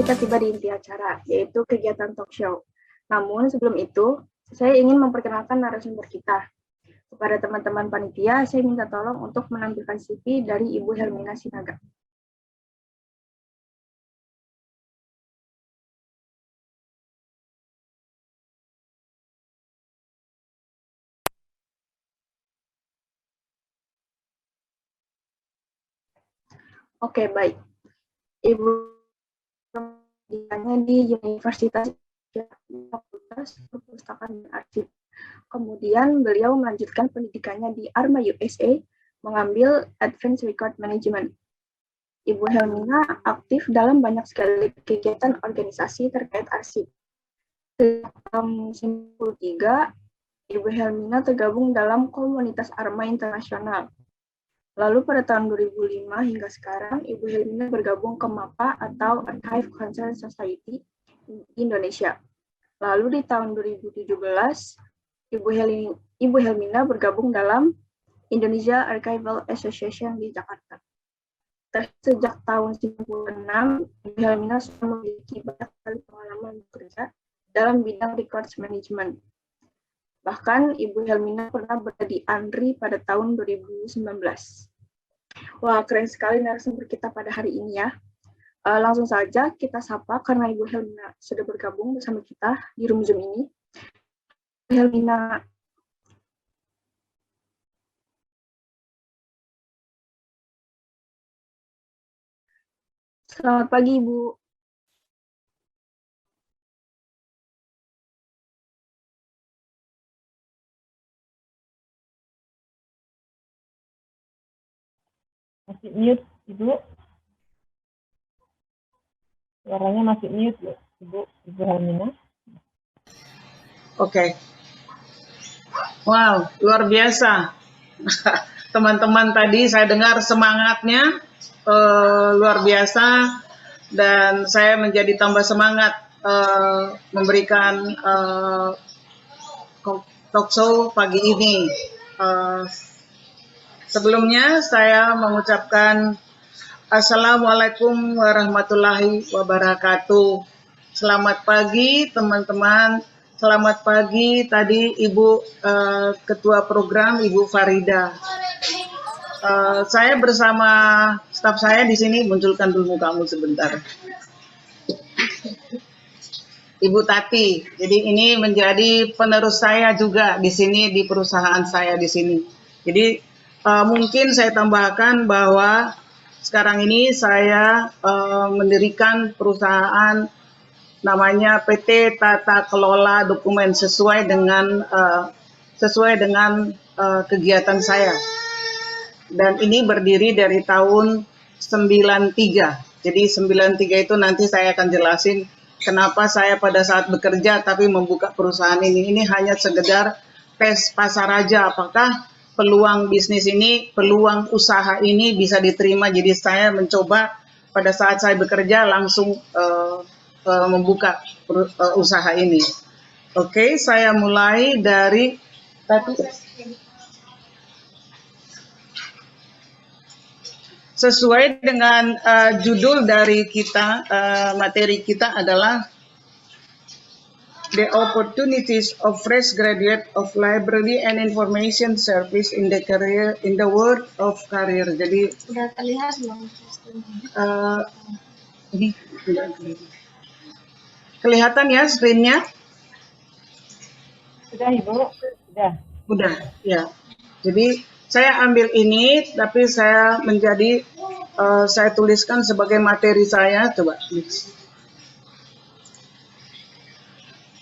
kita tiba di inti acara, yaitu kegiatan talk show. Namun sebelum itu, saya ingin memperkenalkan narasumber kita. Kepada teman-teman panitia, saya minta tolong untuk menampilkan CV dari Ibu Helmina Sinaga. Oke, baik. Ibu pendidikannya di Universitas Fakultas Perpustakaan dan Arsip. Kemudian beliau melanjutkan pendidikannya di ARMA USA, mengambil Advanced Record Management. Ibu Helmina aktif dalam banyak sekali kegiatan organisasi terkait arsip. Sejak tahun 1993, Ibu Helmina tergabung dalam komunitas ARMA Internasional. Lalu pada tahun 2005 hingga sekarang, Ibu Helmina bergabung ke MAPA atau Archive Concern Society Indonesia. Lalu di tahun 2017, Ibu Helmina bergabung dalam Indonesia Archival Association di Jakarta. Sejak tahun 1996, Ibu Helmina sudah memiliki banyak sekali pengalaman bekerja dalam bidang records management. Bahkan Ibu Helmina pernah berada di ANRI pada tahun 2019. Wah, keren sekali narasumber kita pada hari ini ya. Langsung saja kita sapa karena Ibu Helmina sudah bergabung bersama kita di room Zoom ini. Ibu Helmina. Selamat pagi, Ibu. Masih mute, Ibu. Suaranya masih mute, Ibu Helmina. Oke. Wow, luar biasa. Teman-teman tadi saya dengar semangatnya luar biasa dan saya menjadi tambah semangat memberikan talk show pagi ini. Sebelumnya saya mengucapkan Assalamualaikum warahmatullahi wabarakatuh. Selamat pagi teman-teman. Selamat pagi tadi Ibu Ketua Program Ibu Farida. Saya bersama staf saya di sini, munculkan dulu kamu sebentar. Ibu Tati. Jadi ini menjadi penerus saya juga di sini di perusahaan saya di sini. Jadi mungkin saya tambahkan bahwa sekarang ini saya mendirikan perusahaan namanya PT Tata Kelola Dokumen sesuai dengan kegiatan saya. Dan ini berdiri dari tahun 93. Jadi 93 itu nanti saya akan jelasin kenapa saya pada saat bekerja tapi membuka perusahaan ini. Ini hanya sekedar tes pasar aja. Apakah peluang bisnis ini, peluang usaha ini bisa diterima. Jadi saya mencoba pada saat saya bekerja langsung membuka usaha ini. Oke, saya mulai dari sesuai dengan judul dari kita, materi kita adalah The Opportunities of Fresh Graduate of Library and Information Service in the World of Career. Jadi sudah terlihat belum? Kelihatan ya screen-nya? Sudah, Ibu. Sudah, ya. Jadi saya ambil ini, tapi saya saya tuliskan sebagai materi saya. Coba.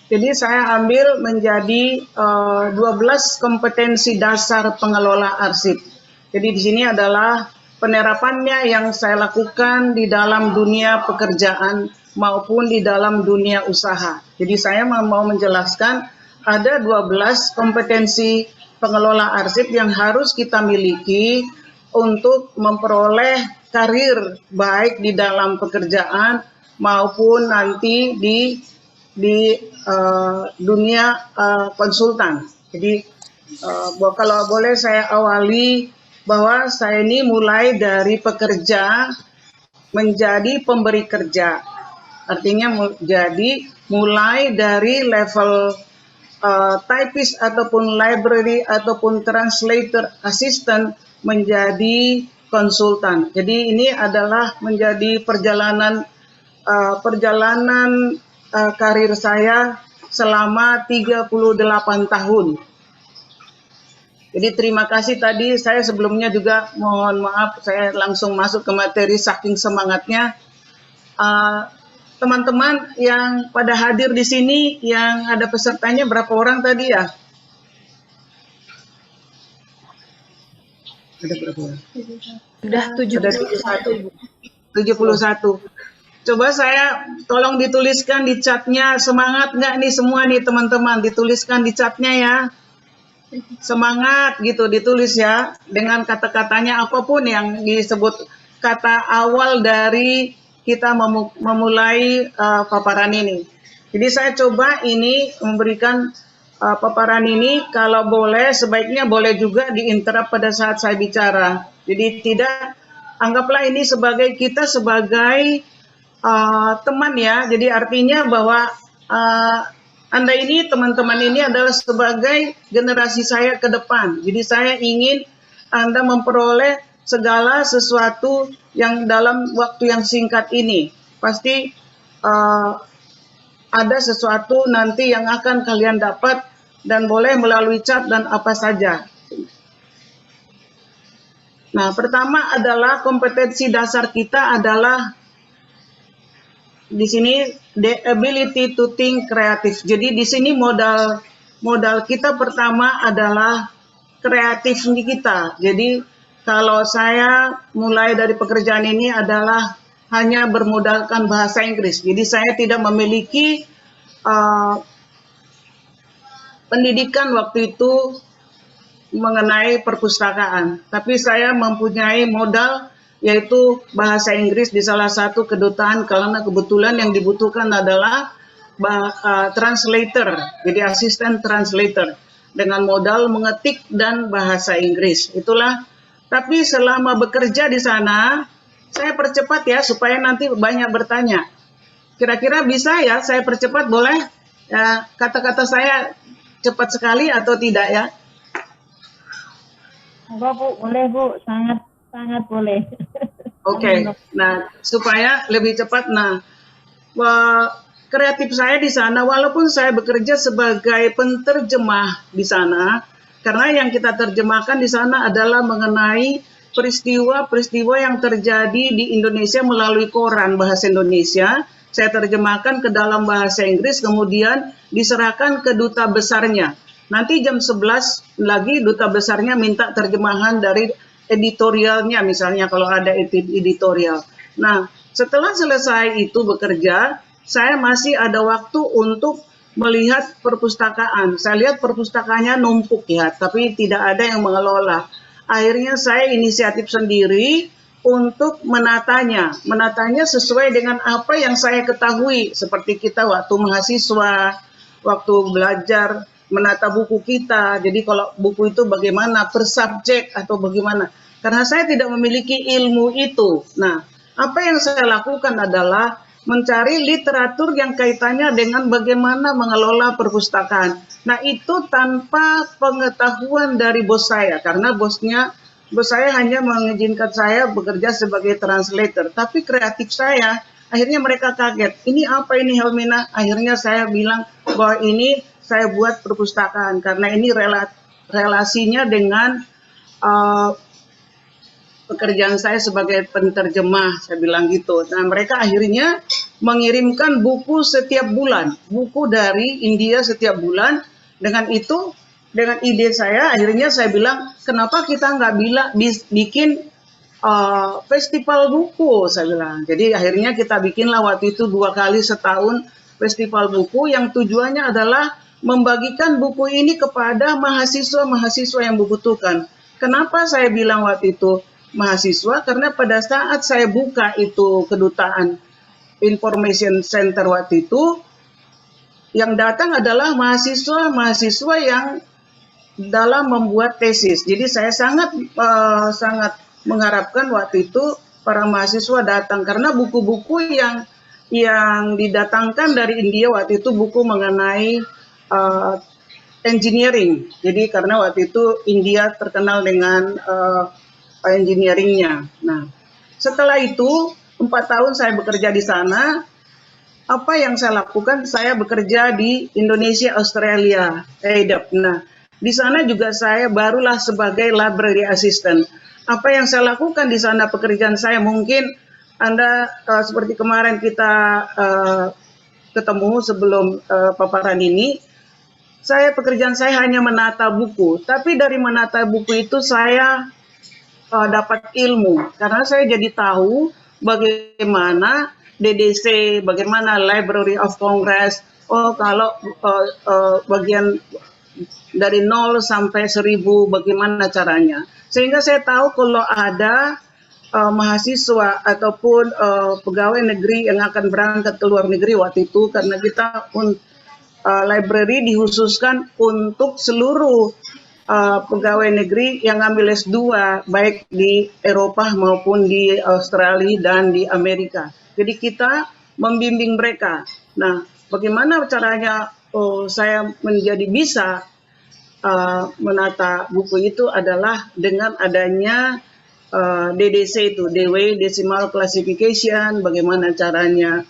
Jadi saya ambil menjadi 12 kompetensi dasar pengelola arsip. Jadi di sini adalah penerapannya yang saya lakukan di dalam dunia pekerjaan maupun di dalam dunia usaha. Jadi saya mau menjelaskan ada 12 kompetensi pengelola arsip yang harus kita miliki untuk memperoleh karir baik di dalam pekerjaan maupun nanti di dunia konsultan. Jadi kalau boleh saya awali bahwa saya ini mulai dari pekerja menjadi pemberi kerja. Artinya jadi mulai dari level typist ataupun library ataupun translator assistant menjadi konsultan. Jadi ini adalah menjadi perjalanan karir saya selama 38 tahun. Jadi terima kasih tadi, saya sebelumnya juga mohon maaf saya langsung masuk ke materi saking semangatnya. Teman-teman yang pada hadir di sini, yang ada pesertanya berapa orang tadi ya? Ada berapa orang? Sudah Ada 71. Coba saya tolong dituliskan di chatnya, semangat nggak nih semua nih teman-teman, dituliskan di chatnya ya. Semangat gitu ditulis ya, dengan kata-katanya apapun yang disebut kata awal dari kita memulai paparan ini. Jadi saya coba ini memberikan paparan ini, kalau boleh sebaiknya boleh juga diinterrupt pada saat saya bicara. Jadi tidak, anggaplah ini sebagai kita sebagai teman ya. Jadi artinya bahwa Anda ini, teman-teman ini adalah sebagai generasi saya ke depan. Jadi saya ingin Anda memperoleh segala sesuatu yang dalam waktu yang singkat ini. Pasti ada sesuatu nanti yang akan kalian dapat dan boleh melalui chat dan apa saja. Nah, pertama adalah kompetensi dasar kita adalah di sini the ability to think creative. Jadi di sini modal kita pertama adalah kreatif kita. Jadi kalau saya mulai dari pekerjaan ini adalah hanya bermodalkan bahasa Inggris. Jadi saya tidak memiliki pendidikan waktu itu mengenai perpustakaan, tapi saya mempunyai modal yaitu bahasa Inggris di salah satu kedutaan, karena kebetulan yang dibutuhkan adalah translator, jadi asisten translator dengan modal mengetik dan bahasa Inggris. Itulah. Tapi selama bekerja di sana, saya percepat ya supaya nanti banyak bertanya. Kira-kira bisa ya saya percepat, boleh? Ya, kata-kata saya cepat sekali atau tidak ya? Enggak Bu, boleh Bu, sangat boleh. Oke. Nah supaya lebih cepat, kreatif saya di sana, walaupun saya bekerja sebagai penterjemah di sana, karena yang kita terjemahkan di sana adalah mengenai peristiwa-peristiwa yang terjadi di Indonesia melalui koran bahasa Indonesia. Saya terjemahkan ke dalam bahasa Inggris, kemudian diserahkan ke duta besarnya. Nanti jam 11 lagi duta besarnya minta terjemahan dari editorialnya, misalnya kalau ada editorial. Nah, setelah selesai itu bekerja, saya masih ada waktu untuk melihat perpustakaan. Saya lihat perpustakaannya numpuk ya, tapi tidak ada yang mengelola. Akhirnya saya inisiatif sendiri untuk menatanya sesuai dengan apa yang saya ketahui. Seperti kita waktu mahasiswa, waktu belajar menata buku kita. Jadi kalau buku itu bagaimana per subjek atau bagaimana. Karena saya tidak memiliki ilmu itu. Nah, apa yang saya lakukan adalah mencari literatur yang kaitannya dengan bagaimana mengelola perpustakaan. Nah, itu tanpa pengetahuan dari bos saya, karena bos saya hanya mengizinkan saya bekerja sebagai translator. Tapi kreatif saya, akhirnya mereka kaget. Ini apa ini Helmina? Akhirnya saya bilang bahwa ini saya buat perpustakaan, karena ini relasinya dengan pekerjaan saya sebagai penterjemah, saya bilang gitu. Nah, mereka akhirnya mengirimkan buku setiap bulan, buku dari India setiap bulan. Dengan itu, dengan ide saya, akhirnya saya bilang, kenapa kita nggak bikin festival buku, saya bilang. Jadi akhirnya kita bikinlah waktu itu 2 kali setahun festival buku yang tujuannya adalah membagikan buku ini kepada mahasiswa-mahasiswa yang membutuhkan. Kenapa saya bilang waktu itu mahasiswa? Karena pada saat saya buka itu kedutaan information center waktu itu, yang datang adalah mahasiswa yang dalam membuat tesis. Jadi saya sangat mengharapkan waktu itu para mahasiswa datang, karena buku-buku yang yang didatangkan dari India waktu itu buku mengenai engineering. Jadi karena waktu itu India terkenal dengan engineeringnya. Nah, setelah itu 4 tahun saya bekerja di sana. Apa yang saya lakukan? Saya bekerja di Indonesia, Australia, EDAP. Nah, di sana juga saya barulah sebagai library assistant. Apa yang saya lakukan di sana pekerjaan saya mungkin Anda seperti kemarin kita ketemu sebelum paparan ini, pekerjaan saya hanya menata buku. Tapi dari menata buku itu saya dapat ilmu karena saya jadi tahu bagaimana DDC, bagaimana Library of Congress. Oh, kalau bagian dari 0 sampai 1000 bagaimana caranya. Sehingga saya tahu kalau ada mahasiswa ataupun pegawai negeri yang akan berangkat ke luar negeri waktu itu, karena kita library dikhususkan untuk seluruh pegawai negeri yang ambil S2 baik di Eropa maupun di Australia dan di Amerika. Jadi kita membimbing mereka. Nah, bagaimana caranya saya menjadi bisa menata buku itu adalah dengan adanya DDC itu, DW Decimal Classification, bagaimana caranya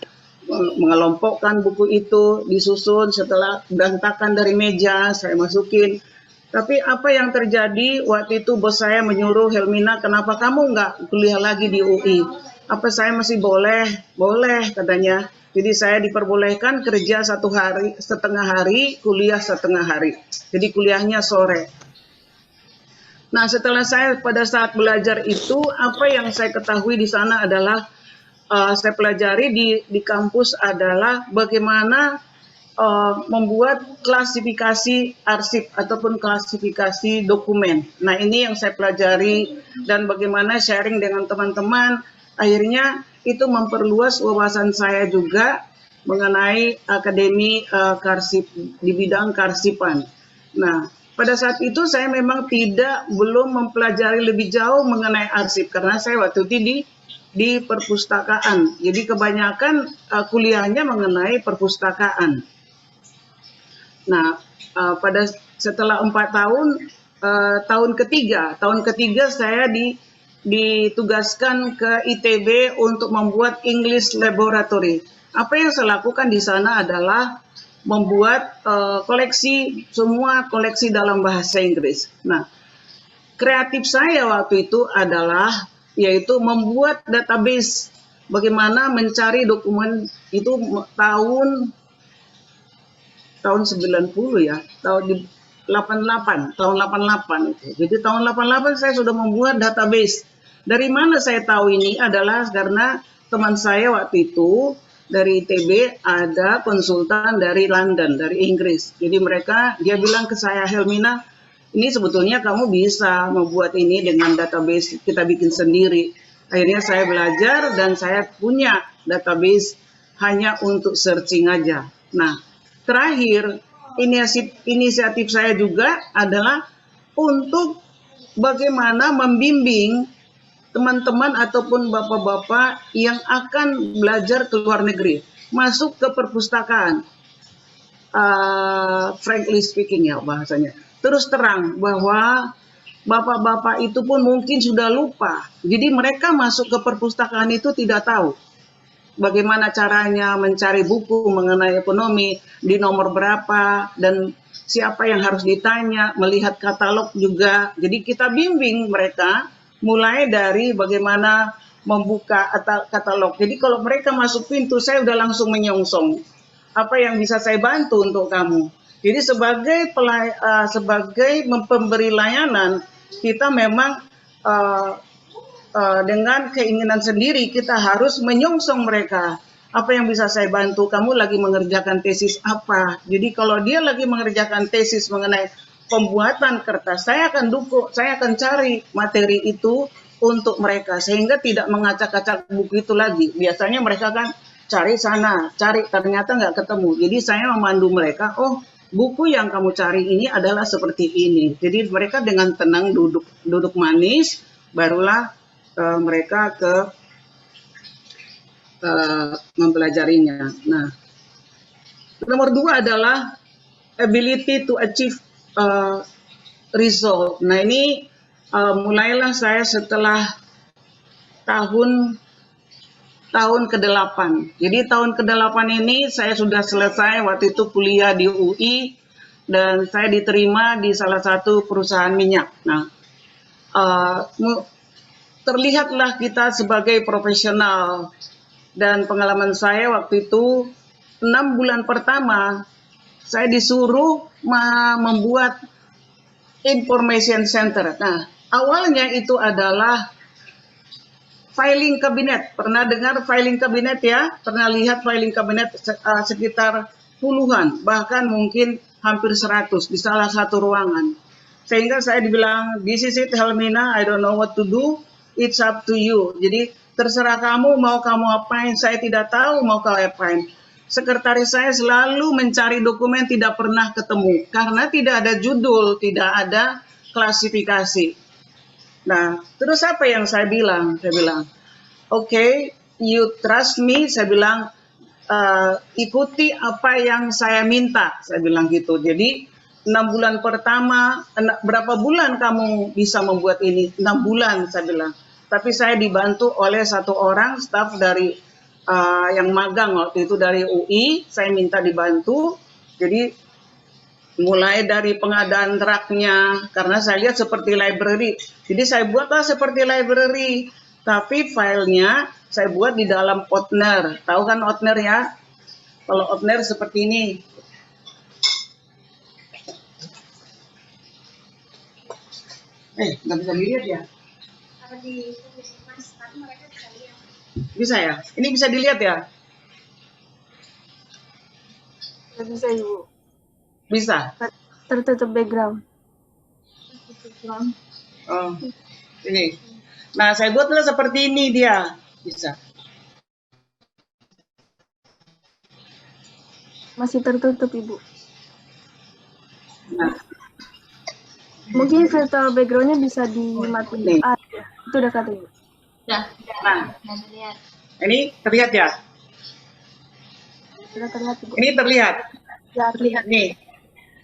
mengelompokkan buku itu, disusun setelah berantakan dari meja, saya masukin. Tapi apa yang terjadi waktu itu bos saya menyuruh, Helmina, kenapa kamu nggak kuliah lagi di UI? Apa saya masih boleh? Boleh katanya. Jadi saya diperbolehkan kerja 1 hari, setengah hari, kuliah setengah hari. Jadi kuliahnya sore. Nah setelah saya pada saat belajar itu, apa yang saya ketahui di sana adalah, saya pelajari di kampus adalah bagaimana membuat klasifikasi arsip ataupun klasifikasi dokumen. Nah ini yang saya pelajari dan bagaimana sharing dengan teman-teman, akhirnya itu memperluas wawasan saya juga mengenai akademi karsip di bidang karsipan. Nah pada saat itu saya memang belum mempelajari lebih jauh mengenai arsip karena saya waktu itu di perpustakaan. Jadi kebanyakan kuliahnya mengenai perpustakaan. Nah, setelah 4 tahun, tahun ketiga saya ditugaskan ke ITB untuk membuat English Laboratory. Apa yang saya lakukan di sana adalah membuat semua koleksi dalam bahasa Inggris. Nah, kreatif saya waktu itu adalah yaitu membuat database bagaimana mencari dokumen itu tahun 90 ya, tahun 88 itu. Jadi tahun 88 saya sudah membuat database. Dari mana saya tahu ini adalah karena teman saya waktu itu dari ITB ada konsultan dari London, dari Inggris. Jadi dia bilang ke saya, Helmina, ini sebetulnya kamu bisa membuat ini dengan database kita bikin sendiri. Akhirnya saya belajar dan saya punya database hanya untuk searching aja. Nah, terakhir, inisiatif saya juga adalah untuk bagaimana membimbing teman-teman ataupun bapak-bapak yang akan belajar ke luar negeri, masuk ke perpustakaan. Frankly speaking ya bahasanya. Terus terang bahwa bapak-bapak itu pun mungkin sudah lupa. Jadi mereka masuk ke perpustakaan itu tidak tahu bagaimana caranya mencari buku mengenai ekonomi, di nomor berapa, dan siapa yang harus ditanya, melihat katalog juga. Jadi kita bimbing mereka mulai dari bagaimana membuka katalog. Jadi kalau mereka masuk pintu, saya udah langsung menyongsong. Apa yang bisa saya bantu untuk kamu? Jadi sebagai pemberi layanan, kita memang dengan keinginan sendiri kita harus menyongsong mereka. Apa yang bisa saya bantu? Kamu lagi mengerjakan tesis apa? Jadi kalau dia lagi mengerjakan tesis mengenai pembuatan kertas, saya akan dukung, saya akan cari materi itu untuk mereka sehingga tidak mengacak-acak buku itu lagi. Biasanya mereka kan cari sana, cari ternyata nggak ketemu. Jadi saya memandu mereka, oh buku yang kamu cari ini adalah seperti ini. Jadi mereka dengan tenang duduk manis, barulah mereka mempelajarinya. Nah, nomor 2 adalah ability to achieve result. Nah, ini mulailah saya setelah tahun ke-8. Jadi tahun ke-8 ini saya sudah selesai waktu itu kuliah di UI dan saya diterima di salah satu perusahaan minyak. Nah, terlihatlah kita sebagai profesional dan pengalaman saya waktu itu 6 bulan pertama saya disuruh membuat information center. Nah, awalnya itu adalah filing kabinet. Pernah dengar filing kabinet ya? Pernah lihat filing kabinet sekitar puluhan, bahkan mungkin hampir 100 di salah satu ruangan. Sehingga saya dibilang, this is it Helmina, I don't know what to do, it's up to you. Jadi terserah kamu, mau kamu apain, saya tidak tahu mau kamu apain. Sekretaris saya selalu mencari dokumen, tidak pernah ketemu. Karena tidak ada judul, tidak ada klasifikasi. Nah, terus apa yang saya bilang? Saya bilang, okay, you trust me. Saya bilang, ikuti apa yang saya minta. Saya bilang gitu. Jadi, 6 bulan pertama, berapa bulan kamu bisa membuat ini? 6 bulan, saya bilang. Tapi saya dibantu oleh satu orang, staf dari yang magang waktu itu dari UI. Saya minta dibantu. Jadi, mulai dari pengadaan truknya, karena saya lihat seperti library. Jadi saya buatlah seperti library, tapi filenya saya buat di dalam Outner. Tahu kan Outner ya? Kalau Outner seperti ini. Nggak bisa dilihat ya? Bisa ya? Ini bisa dilihat ya? Bisa, Ibu. Bisa. Tertutup background. Oh, ini. Nah, saya buatlah seperti ini dia. Bisa. Masih tertutup, Ibu. Nah, Mungkin virtual background-nya bisa dimatiin. Ya. Itu udah kata, Ibu. nah, ini terlihat ya? Sudah terlihat, Ibu. Ini terlihat. Ya, terlihat. Nih.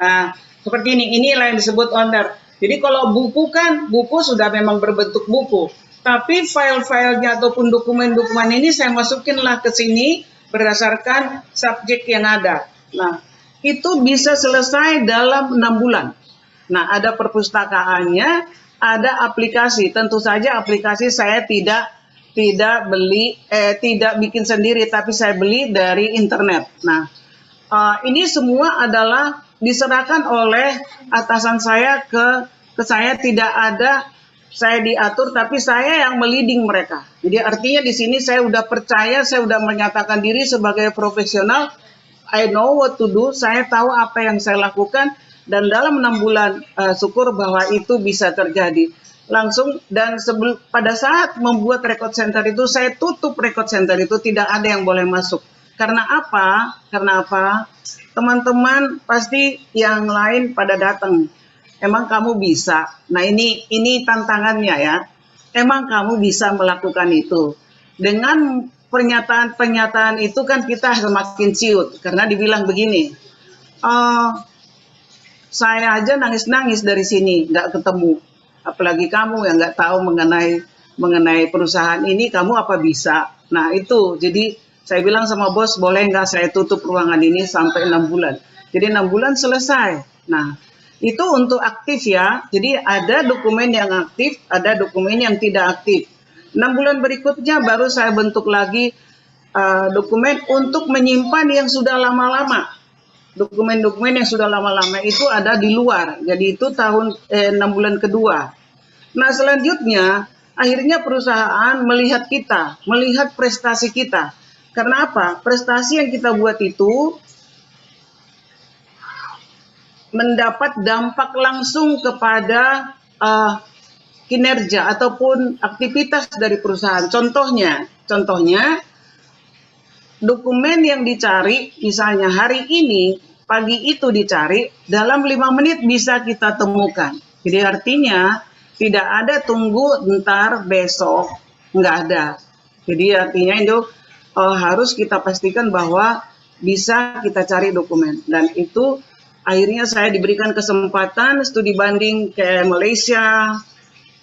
Nah, seperti ini. Inilah yang disebut owner. Jadi kalau buku kan, buku sudah memang berbentuk buku. Tapi file-filenya ataupun dokumen-dokumen ini saya masukinlah ke sini berdasarkan subjek yang ada. Nah, itu bisa selesai dalam 6 bulan. Nah, ada perpustakaannya, ada aplikasi. Tentu saja aplikasi saya tidak beli, tidak bikin sendiri, tapi saya beli dari internet. Nah, ini semua adalah diserahkan oleh atasan saya ke saya, tidak ada saya diatur, tapi saya yang meliding mereka. Jadi artinya di sini saya udah percaya, saya udah menyatakan diri sebagai profesional. I know what to do, saya tahu apa yang saya lakukan, dan dalam 6 bulan syukur bahwa itu bisa terjadi. Langsung, dan pada saat membuat record center itu, saya tutup record center itu, tidak ada yang boleh masuk. Karena apa? Teman-teman pasti yang lain pada datang. Emang kamu bisa? Nah, ini tantangannya ya. Emang kamu bisa melakukan itu? Dengan pernyataan itu kan kita semakin ciut. Karena dibilang begini, saya aja nangis-nangis dari sini, nggak ketemu. Apalagi kamu yang nggak tahu mengenai perusahaan ini, kamu apa bisa? Nah, itu. Jadi, saya bilang sama bos, boleh nggak saya tutup ruangan ini sampai 6 bulan. Jadi 6 bulan selesai. Nah, itu untuk aktif ya. Jadi ada dokumen yang aktif, ada dokumen yang tidak aktif. 6 bulan berikutnya baru saya bentuk lagi dokumen untuk menyimpan yang sudah lama-lama. Dokumen-dokumen yang sudah lama-lama itu ada di luar. Jadi itu tahun 6 bulan kedua. Nah, selanjutnya akhirnya perusahaan melihat kita, melihat prestasi kita. Karena apa? Prestasi yang kita buat itu mendapat dampak langsung kepada kinerja ataupun aktivitas dari perusahaan. Contohnya dokumen yang dicari, misalnya hari ini, pagi itu dicari, dalam 5 menit bisa kita temukan. Jadi artinya tidak ada tunggu ntar besok, nggak ada. Jadi artinya itu harus kita pastikan bahwa bisa kita cari dokumen. Dan itu akhirnya saya diberikan kesempatan studi banding ke Malaysia,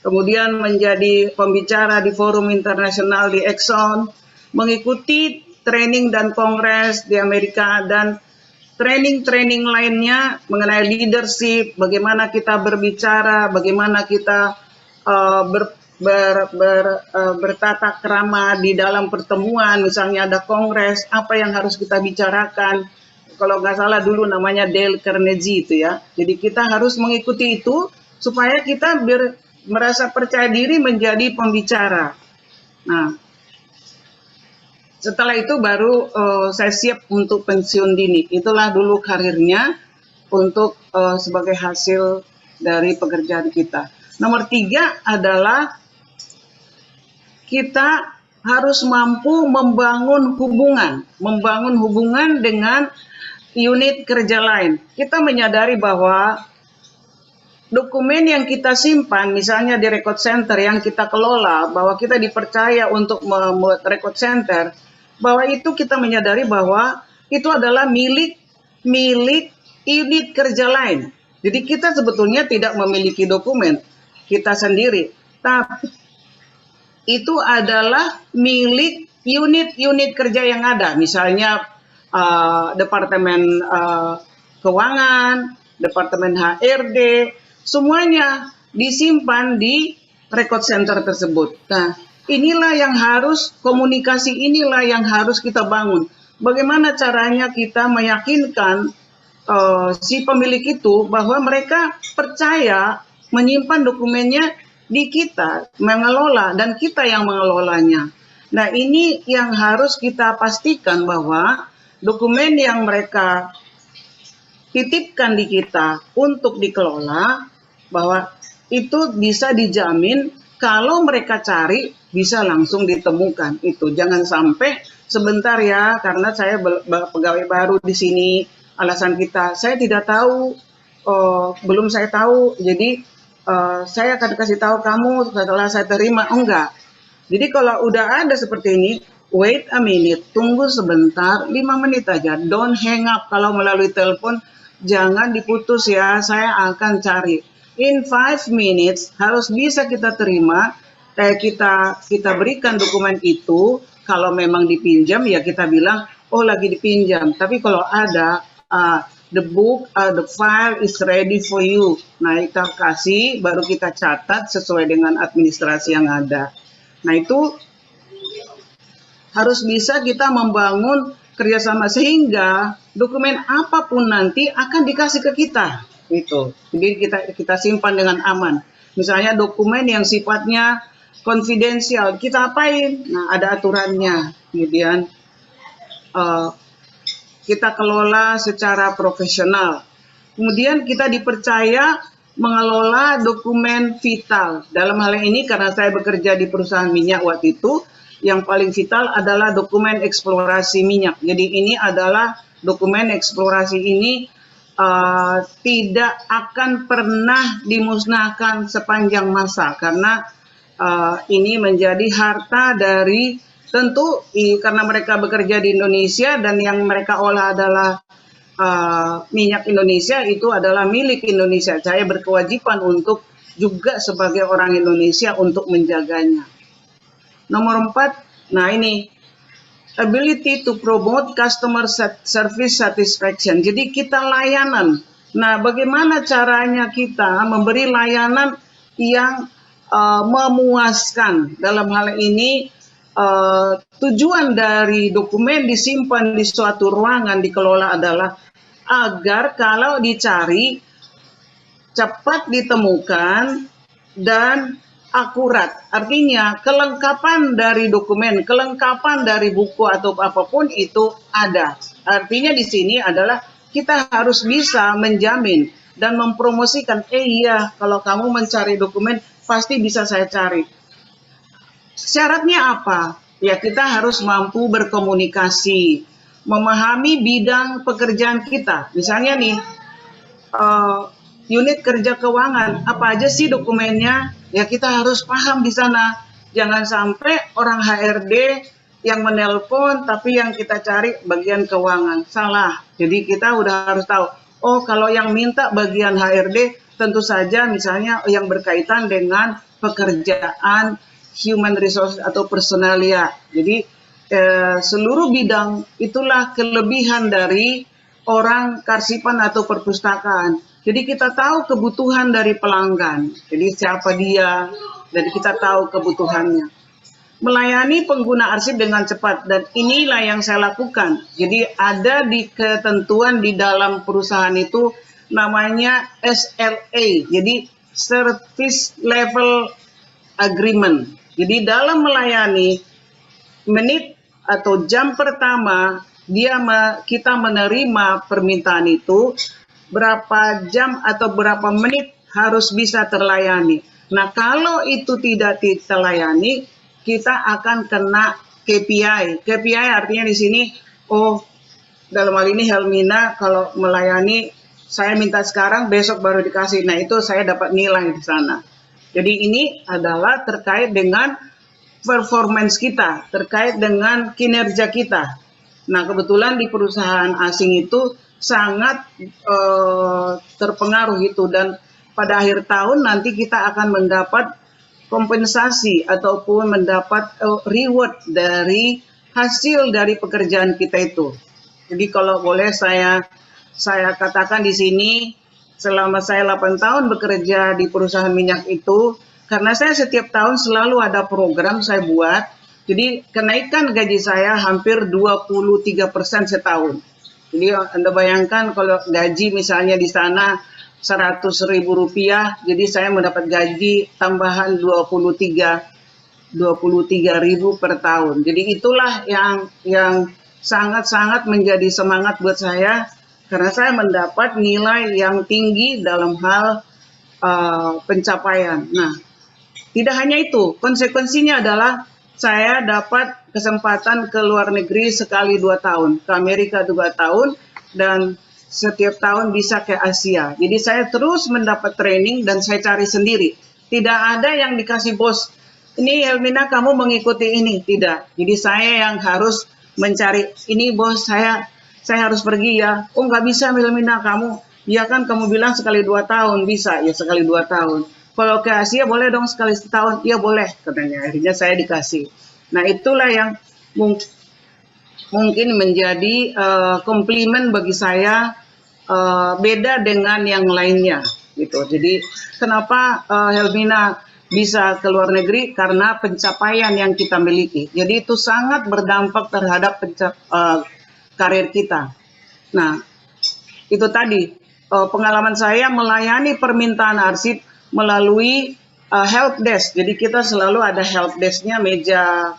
kemudian menjadi pembicara di forum internasional di Exxon, mengikuti training dan kongres di Amerika, dan training-training lainnya mengenai leadership, bagaimana kita berbicara, bagaimana kita bertata krama di dalam pertemuan, misalnya ada kongres, apa yang harus kita bicarakan. Kalau nggak salah dulu namanya Dale Carnegie itu ya. Jadi kita harus mengikuti itu supaya kita merasa percaya diri menjadi pembicara. Nah, setelah itu baru saya siap untuk pensiun dini. Itulah dulu karirnya untuk sebagai hasil dari pekerjaan kita. Nomor 3 adalah kita harus mampu membangun hubungan dengan unit kerja lain. Kita menyadari bahwa dokumen yang kita simpan, misalnya di record center yang kita kelola, bahwa kita dipercaya untuk membuat record center, bahwa itu kita menyadari bahwa itu adalah milik unit kerja lain. Jadi kita sebetulnya tidak memiliki dokumen kita sendiri, tapi itu adalah milik unit-unit kerja yang ada, misalnya Departemen Keuangan, Departemen HRD, semuanya disimpan di record center tersebut. Nah, inilah yang harus, komunikasi inilah yang harus kita bangun. Bagaimana caranya kita meyakinkan si pemilik itu bahwa mereka percaya menyimpan dokumennya di kita, mengelola, dan kita yang mengelolanya. Nah, ini yang harus kita pastikan bahwa dokumen yang mereka titipkan di kita untuk dikelola, bahwa itu bisa dijamin kalau mereka cari bisa langsung ditemukan. Itu jangan sampai sebentar ya, karena saya pegawai baru di sini, alasan kita saya tidak tahu, belum saya tahu, jadi saya akan kasih tahu kamu setelah saya terima. Enggak. Jadi kalau udah ada seperti ini, wait a minute, tunggu sebentar, 5 menit aja, don't hang up. Kalau melalui telepon jangan diputus ya, saya akan cari. In 5 minutes harus bisa kita terima, kita berikan dokumen itu. Kalau memang dipinjam ya kita bilang, oh lagi dipinjam. Tapi kalau ada the book, the file is ready for you. Nah, kita kasih, baru kita catat sesuai dengan administrasi yang ada. Nah, itu harus bisa kita membangun kerjasama sehingga dokumen apapun nanti akan dikasih ke kita. Itu. Jadi kita simpan dengan aman. Misalnya dokumen yang sifatnya konfidensial, kita apain? Nah, ada aturannya. Kemudian kita kelola secara profesional. Kemudian kita dipercaya mengelola dokumen vital. Dalam hal ini karena saya bekerja di perusahaan minyak waktu itu, yang paling vital adalah dokumen eksplorasi minyak. Jadi ini adalah dokumen eksplorasi ini tidak akan pernah dimusnahkan sepanjang masa karena ini menjadi harta dari, tentu karena mereka bekerja di Indonesia dan yang mereka olah adalah minyak Indonesia, itu adalah milik Indonesia. Saya berkewajiban untuk juga sebagai orang Indonesia untuk menjaganya. Nomor 4, nah ini, ability to promote customer service satisfaction. Jadi kita layanan. Nah, bagaimana caranya kita memberi layanan yang memuaskan? Dalam hal ini tujuan dari dokumen disimpan di suatu ruangan dikelola adalah agar kalau dicari cepat ditemukan dan akurat. Artinya kelengkapan dari dokumen, kelengkapan dari buku atau apapun itu ada. Artinya di sini adalah kita harus bisa menjamin dan mempromosikan, iya kalau kamu mencari dokumen pasti bisa saya cari. Syaratnya apa? Ya kita harus mampu berkomunikasi, memahami bidang pekerjaan kita. Misalnya nih, unit kerja keuangan, apa aja sih dokumennya? Ya kita harus paham di sana. Jangan sampai orang HRD yang menelpon, tapi yang kita cari bagian keuangan. Salah. Jadi kita udah harus tahu, oh kalau yang minta bagian HRD, tentu saja misalnya yang berkaitan dengan pekerjaan human resource atau personalia. Jadi seluruh bidang itulah kelebihan dari orang karsipan atau perpustakaan. Jadi kita tahu kebutuhan dari pelanggan. Jadi siapa dia, dan kita tahu kebutuhannya. Melayani pengguna arsip dengan cepat, dan inilah yang saya lakukan. Jadi ada di ketentuan di dalam perusahaan itu namanya SLA, jadi Service Level Agreement. Jadi dalam melayani menit atau jam pertama kita menerima permintaan itu, berapa jam atau berapa menit harus bisa terlayani. Nah, kalau itu tidak terlayani, kita akan kena KPI. KPI artinya di sini, dalam hal ini Helmina kalau melayani, saya minta sekarang, besok baru dikasih. Nah, itu saya dapat nilai di sana. Jadi ini adalah terkait dengan performance kita, terkait dengan kinerja kita. Nah, kebetulan di perusahaan asing itu sangat terpengaruh itu, dan pada akhir tahun nanti kita akan mendapat kompensasi ataupun mendapat reward dari hasil dari pekerjaan kita itu. Jadi kalau boleh saya katakan di sini, selama saya 8 tahun bekerja di perusahaan minyak itu, karena saya setiap tahun selalu ada program saya buat, jadi kenaikan gaji saya hampir 23% setahun. Jadi Anda bayangkan kalau gaji misalnya di sana Rp100.000, jadi saya mendapat gaji tambahan 23.000 per tahun. Jadi itulah yang sangat-sangat menjadi semangat buat saya, karena saya mendapat nilai yang tinggi dalam hal pencapaian. Nah, tidak hanya itu, konsekuensinya adalah saya dapat kesempatan ke luar negeri sekali 2 tahun, ke Amerika 2 tahun, dan setiap tahun bisa ke Asia. Jadi saya terus mendapat training dan saya cari sendiri. Tidak ada yang dikasih bos, ini Helmina kamu mengikuti ini, tidak. Jadi saya yang harus mencari, ini bos saya harus pergi ya. Oh nggak bisa Helmina, kamu, ya kan kamu bilang sekali 2 tahun, bisa ya sekali 2 tahun. Kalau ke Asia boleh dong sekali setahun, ya boleh katanya. Akhirnya saya dikasih. Nah itulah yang mungkin menjadi komplimen bagi saya, beda dengan yang lainnya gitu. Jadi kenapa Helmina bisa ke luar negeri, karena pencapaian yang kita miliki. Jadi itu sangat berdampak terhadap karir kita. Nah itu tadi pengalaman saya melayani permintaan arsip melalui help desk. Jadi kita selalu ada help desk-nya, meja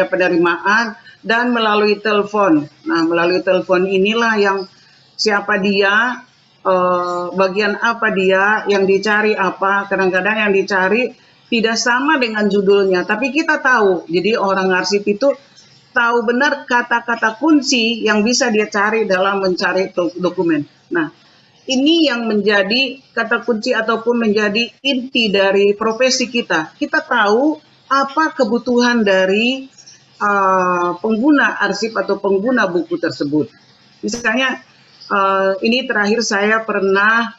penerimaan, dan melalui telepon. Nah, melalui telepon inilah yang siapa dia, bagian apa dia, yang dicari apa. Kadang-kadang yang dicari tidak sama dengan judulnya, tapi kita tahu. Jadi orang arsip itu tahu benar kata-kata kunci yang bisa dia cari dalam mencari dokumen. Nah, ini yang menjadi kata kunci ataupun menjadi inti dari profesi kita. Kita tahu apa kebutuhan dari pengguna arsip atau pengguna buku tersebut. Misalnya, ini terakhir saya pernah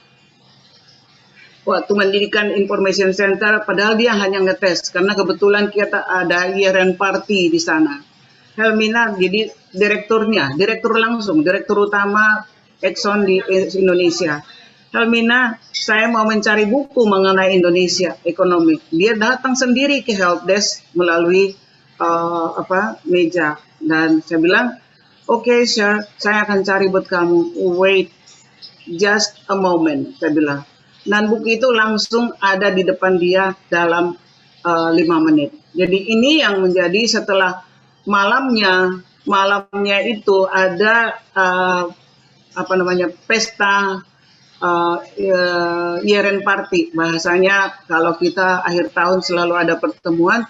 waktu mendirikan Information Center, padahal dia hanya ngetes, karena kebetulan kita ada year-end party di sana. Helmina jadi direktur utama Exxon di Indonesia. Helmina, saya mau mencari buku mengenai Indonesia ekonomi. Dia datang sendiri ke help desk melalui meja, dan saya bilang, "Oke, sir, saya akan cari buat kamu. Wait, just a moment," saya bilang. Dan buku itu langsung ada di depan dia dalam 5 menit. Jadi ini yang menjadi setelah malamnya itu ada pesta year-end party. Bahasanya kalau kita akhir tahun selalu ada pertemuan,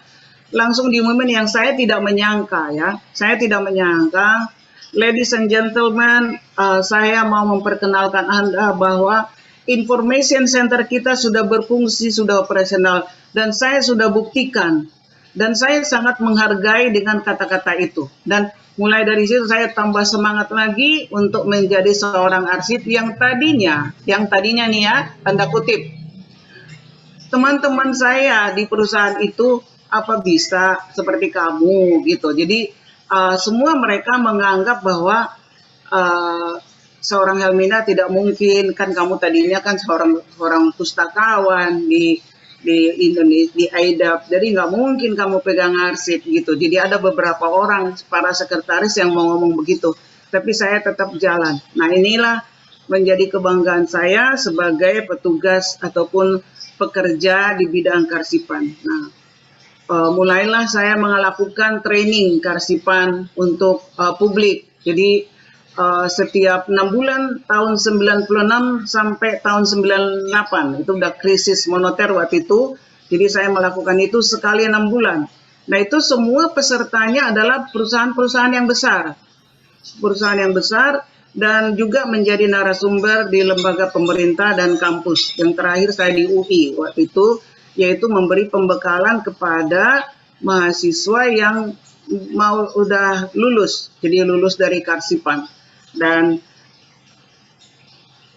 langsung diumumin yang saya tidak menyangka ya. Saya tidak menyangka, ladies and gentlemen, saya mau memperkenalkan Anda bahwa Information Center kita sudah berfungsi, sudah operasional, dan saya sudah buktikan Dan saya sangat menghargai dengan kata-kata itu. Dan mulai dari situ saya tambah semangat lagi untuk menjadi seorang arsip yang tadinya nih ya, tanda kutip, teman-teman saya di perusahaan itu apa bisa seperti kamu gitu. Jadi semua mereka menganggap bahwa seorang Helmina tidak mungkin, kan kamu tadinya kan seorang pustakawan di Indonesia, di AIDAP, jadi nggak mungkin kamu pegang arsip gitu. Jadi ada beberapa orang, para sekretaris yang mau ngomong begitu, tapi saya tetap jalan. Nah inilah menjadi kebanggaan saya sebagai petugas ataupun pekerja di bidang karsipan. Nah, mulailah saya melakukan training karsipan untuk publik. Jadi setiap 6 bulan, tahun 96 sampai tahun 98, itu udah krisis moneter waktu itu, jadi saya melakukan itu sekali 6 bulan. Nah itu semua pesertanya adalah perusahaan-perusahaan yang besar, dan juga menjadi narasumber di lembaga pemerintah dan kampus. Yang terakhir saya di UI waktu itu, yaitu memberi pembekalan kepada mahasiswa yang udah lulus, jadi lulus dari karsipan. Dan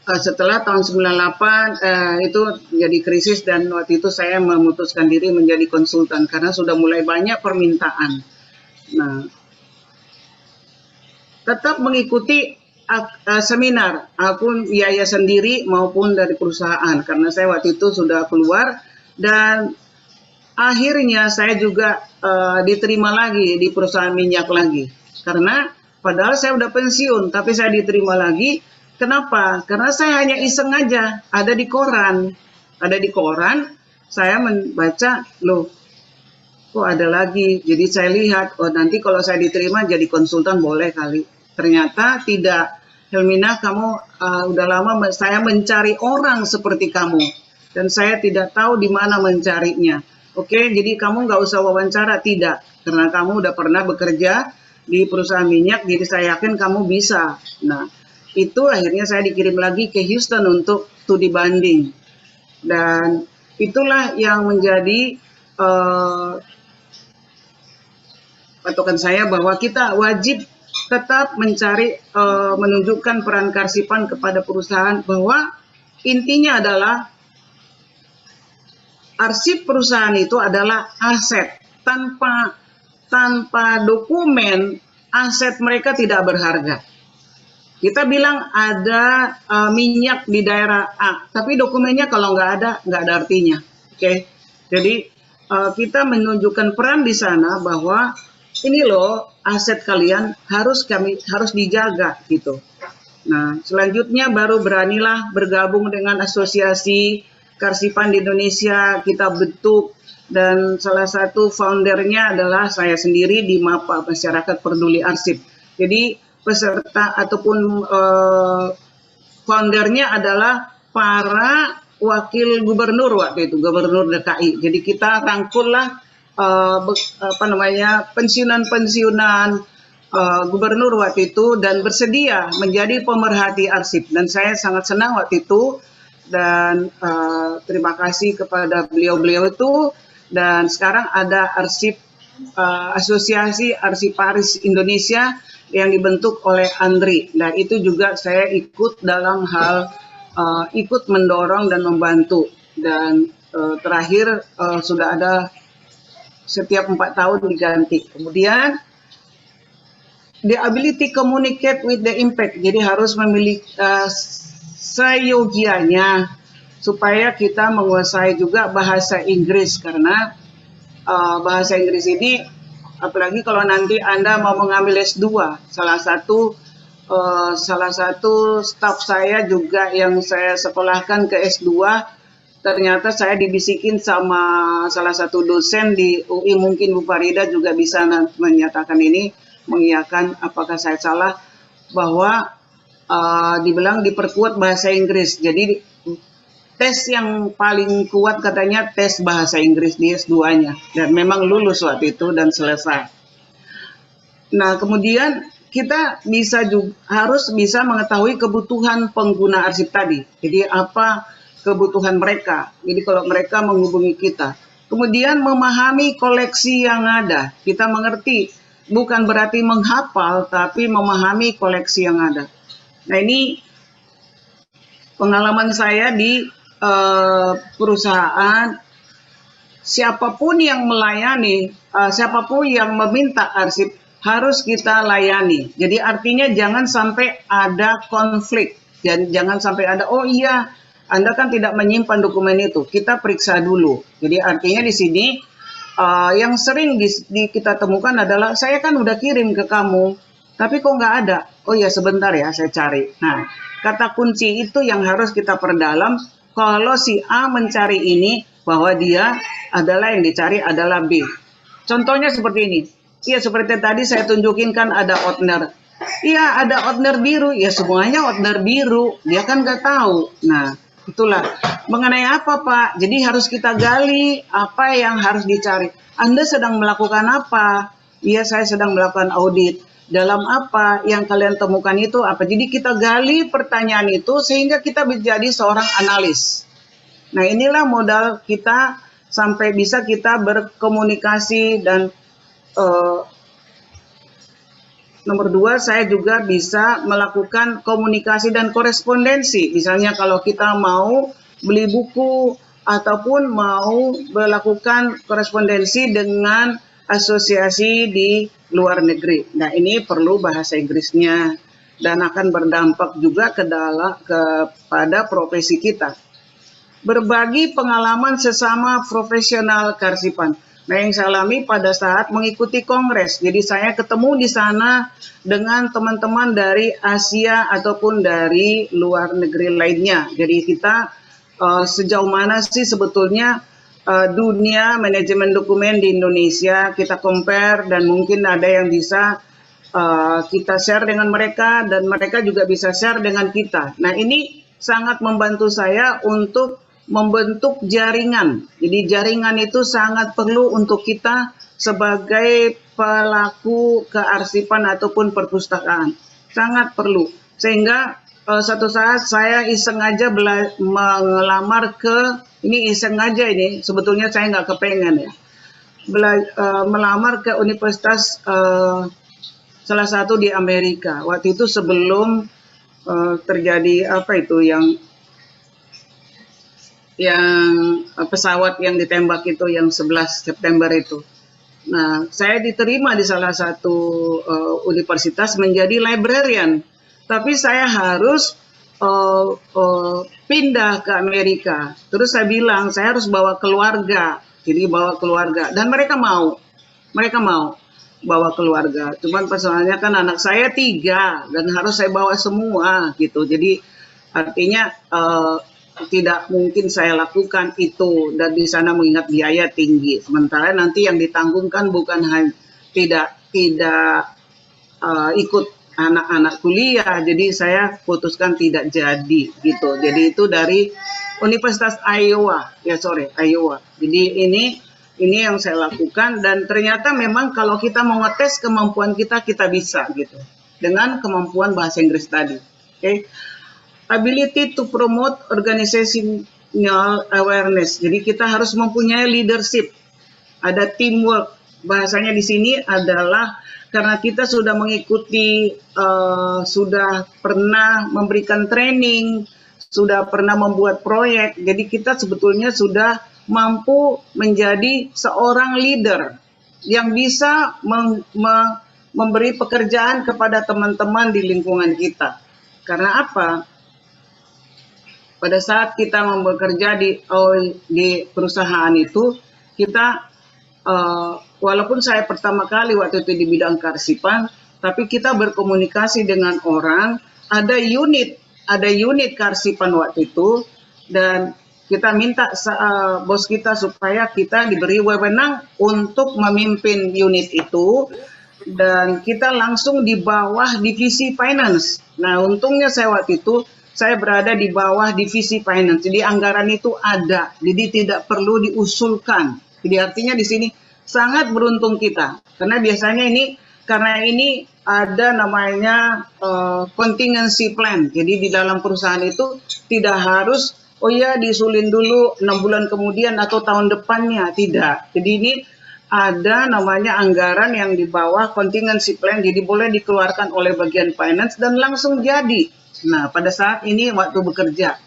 setelah tahun 98 itu jadi krisis, dan waktu itu saya memutuskan diri menjadi konsultan karena sudah mulai banyak permintaan. Nah, tetap mengikuti seminar, aku biaya sendiri maupun dari perusahaan, karena saya waktu itu sudah keluar, dan akhirnya saya juga diterima lagi di perusahaan minyak lagi, karena padahal saya udah pensiun, tapi saya diterima lagi. Kenapa? Karena saya hanya iseng aja, ada di koran, saya membaca, loh, kok ada lagi. Jadi saya lihat, oh nanti kalau saya diterima jadi konsultan boleh kali. Ternyata tidak. Helmina, kamu udah lama saya mencari orang seperti kamu, dan saya tidak tahu di mana mencarinya. Oke, jadi kamu nggak usah wawancara, tidak, karena kamu udah pernah bekerja di perusahaan minyak, jadi saya yakin kamu bisa. Nah, itu akhirnya saya dikirim lagi ke Houston untuk studi banding. Dan itulah yang menjadi patokan saya bahwa kita wajib tetap mencari, menunjukkan peran karsipan kepada perusahaan, bahwa intinya adalah arsip perusahaan itu adalah aset. Tanpa dokumen, aset mereka tidak berharga. Kita bilang ada minyak di daerah A, tapi dokumennya kalau nggak ada artinya. Oke, jadi kita menunjukkan peran di sana bahwa ini loh aset kalian harus dijaga gitu. Nah, selanjutnya baru beranilah bergabung dengan asosiasi karsipan di Indonesia, kita bentuk. Dan salah satu foundernya adalah saya sendiri di MAPA, Masyarakat Peduli Arsip. Jadi peserta ataupun foundernya adalah para wakil gubernur waktu itu, gubernur DKI. Jadi kita rangkullah pensiunan gubernur waktu itu, dan bersedia menjadi pemerhati arsip. Dan saya sangat senang waktu itu, dan terima kasih kepada beliau-beliau itu. Dan sekarang ada arsip asosiasi arsiparis Indonesia yang dibentuk oleh Andri. Dan itu juga saya ikut dalam hal ikut mendorong dan membantu. Dan terakhir sudah ada setiap 4 tahun diganti. Kemudian the ability communicate with the impact. Jadi harus memiliki seyogianya supaya kita menguasai juga bahasa Inggris, karena bahasa Inggris ini, apalagi kalau nanti Anda mau mengambil S2, salah satu staf saya juga yang saya sekolahkan ke S2, ternyata saya dibisikin sama salah satu dosen di UI, mungkin Bu Farida juga bisa menyatakan ini, mengiyakan apakah saya salah, bahwa dibilang diperkuat bahasa Inggris. Jadi tes yang paling kuat katanya tes bahasa Inggris di S2-nya. Dan memang lulus waktu itu dan selesai. Nah, kemudian kita harus bisa mengetahui kebutuhan pengguna arsip tadi. Jadi apa kebutuhan mereka. Jadi kalau mereka menghubungi kita. Kemudian memahami koleksi yang ada. Kita mengerti, bukan berarti menghafal, tapi memahami koleksi yang ada. Nah, ini pengalaman saya di perusahaan. Siapapun yang melayani, siapapun yang meminta arsip, harus kita layani. Jadi artinya jangan sampai ada konflik. Jangan sampai ada, oh iya, Anda kan tidak menyimpan dokumen itu. Kita periksa dulu. Jadi artinya di sini yang sering kita temukan adalah, saya kan udah kirim ke kamu, tapi kok nggak ada. Oh iya, sebentar ya, saya cari. Nah, kata kunci itu yang harus kita perdalam. Kalau si A mencari ini, bahwa dia adalah yang dicari adalah B. Contohnya seperti ini. Iya, seperti tadi saya tunjukin kan ada ordner. Iya, ada ordner biru. Ya, semuanya ordner biru. Dia kan nggak tahu. Nah, itulah. Mengenai apa, Pak? Jadi harus kita gali apa yang harus dicari. Anda sedang melakukan apa? Iya, saya sedang melakukan audit. Dalam apa yang kalian temukan itu apa? Jadi kita gali pertanyaan itu sehingga kita menjadi seorang analis. Nah, inilah modal kita sampai bisa kita berkomunikasi dan nomor 2, saya juga bisa melakukan komunikasi dan korespondensi. Misalnya kalau kita mau beli buku ataupun mau melakukan korespondensi dengan asosiasi di luar negeri. Nah, ini perlu bahasa Inggrisnya dan akan berdampak juga kepada profesi kita. Berbagi pengalaman sesama profesional kearsipan. Nah, yang saya alami pada saat mengikuti kongres. Jadi saya ketemu di sana dengan teman-teman dari Asia ataupun dari luar negeri lainnya. Jadi kita sejauh mana sih sebetulnya dunia manajemen dokumen di Indonesia, kita compare dan mungkin ada yang bisa kita share dengan mereka dan mereka juga bisa share dengan kita. Nah, ini sangat membantu saya untuk membentuk jaringan. Jadi jaringan itu sangat perlu untuk kita sebagai pelaku kearsipan ataupun perpustakaan. Sangat perlu. Sehingga suatu saat saya iseng aja melamar ke, ini iseng aja ini, sebetulnya saya nggak kepengen ya. Melamar ke universitas salah satu di Amerika. Waktu itu sebelum terjadi apa itu yang pesawat yang ditembak itu yang 11 September itu. Nah, saya diterima di salah satu universitas menjadi librarian. Tapi saya harus pindah ke Amerika. Terus saya bilang, saya harus bawa keluarga. Jadi bawa keluarga. Dan mereka mau bawa keluarga. Cuman persoalannya kan anak saya 3 dan harus saya bawa semua gitu. Jadi artinya tidak mungkin saya lakukan itu dan di sana mengingat biaya tinggi. Sementara nanti yang ditanggungkan bukan hanya tidak ikut anak-anak kuliah, jadi saya putuskan tidak jadi gitu. Jadi itu dari Universitas Iowa, Iowa. Jadi ini yang saya lakukan dan ternyata memang kalau kita mau ngetes kemampuan kita bisa gitu dengan kemampuan bahasa Inggris tadi. Oke. Ability to promote organizational awareness. Jadi kita harus mempunyai leadership, ada teamwork. Bahasanya di sini adalah karena kita sudah mengikuti, sudah pernah memberikan training, sudah pernah membuat proyek. Jadi kita sebetulnya sudah mampu menjadi seorang leader yang bisa memberi pekerjaan kepada teman-teman di lingkungan kita. Karena apa? Pada saat kita bekerja di perusahaan itu, kita walaupun saya pertama kali waktu itu di bidang kearsipan, tapi kita berkomunikasi dengan orang, ada unit kearsipan waktu itu, dan kita minta bos kita supaya kita diberi wewenang untuk memimpin unit itu, dan kita langsung di bawah divisi finance. Nah, untungnya saya waktu itu saya berada di bawah divisi finance, jadi anggaran itu ada, jadi tidak perlu diusulkan. Jadi artinya di sini sangat beruntung kita, karena biasanya karena ini ada namanya contingency plan. Jadi di dalam perusahaan itu tidak harus oh ya diusulin dulu 6 bulan kemudian atau tahun depannya, tidak. Jadi ini ada namanya anggaran yang di bawah contingency plan, jadi boleh dikeluarkan oleh bagian finance dan langsung jadi. Nah, pada saat ini waktu bekerja.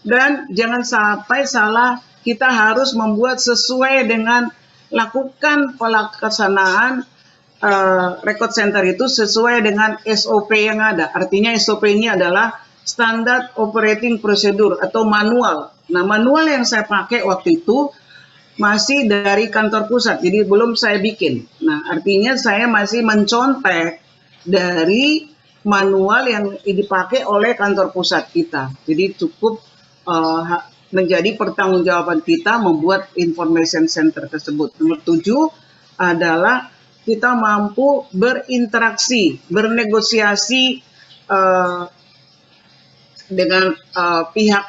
Dan jangan sampai salah, kita harus membuat sesuai dengan lakukan pelaksanaan record center itu sesuai dengan SOP yang ada. Artinya SOP ini adalah Standard Operating Procedure atau manual. Nah, manual yang saya pakai waktu itu masih dari kantor pusat, jadi belum saya bikin. Nah, artinya saya masih mencontek dari manual yang dipakai oleh kantor pusat kita. Jadi cukup menjadi pertanggungjawaban kita membuat information center tersebut. Nomor 7 adalah kita mampu berinteraksi, bernegosiasi dengan pihak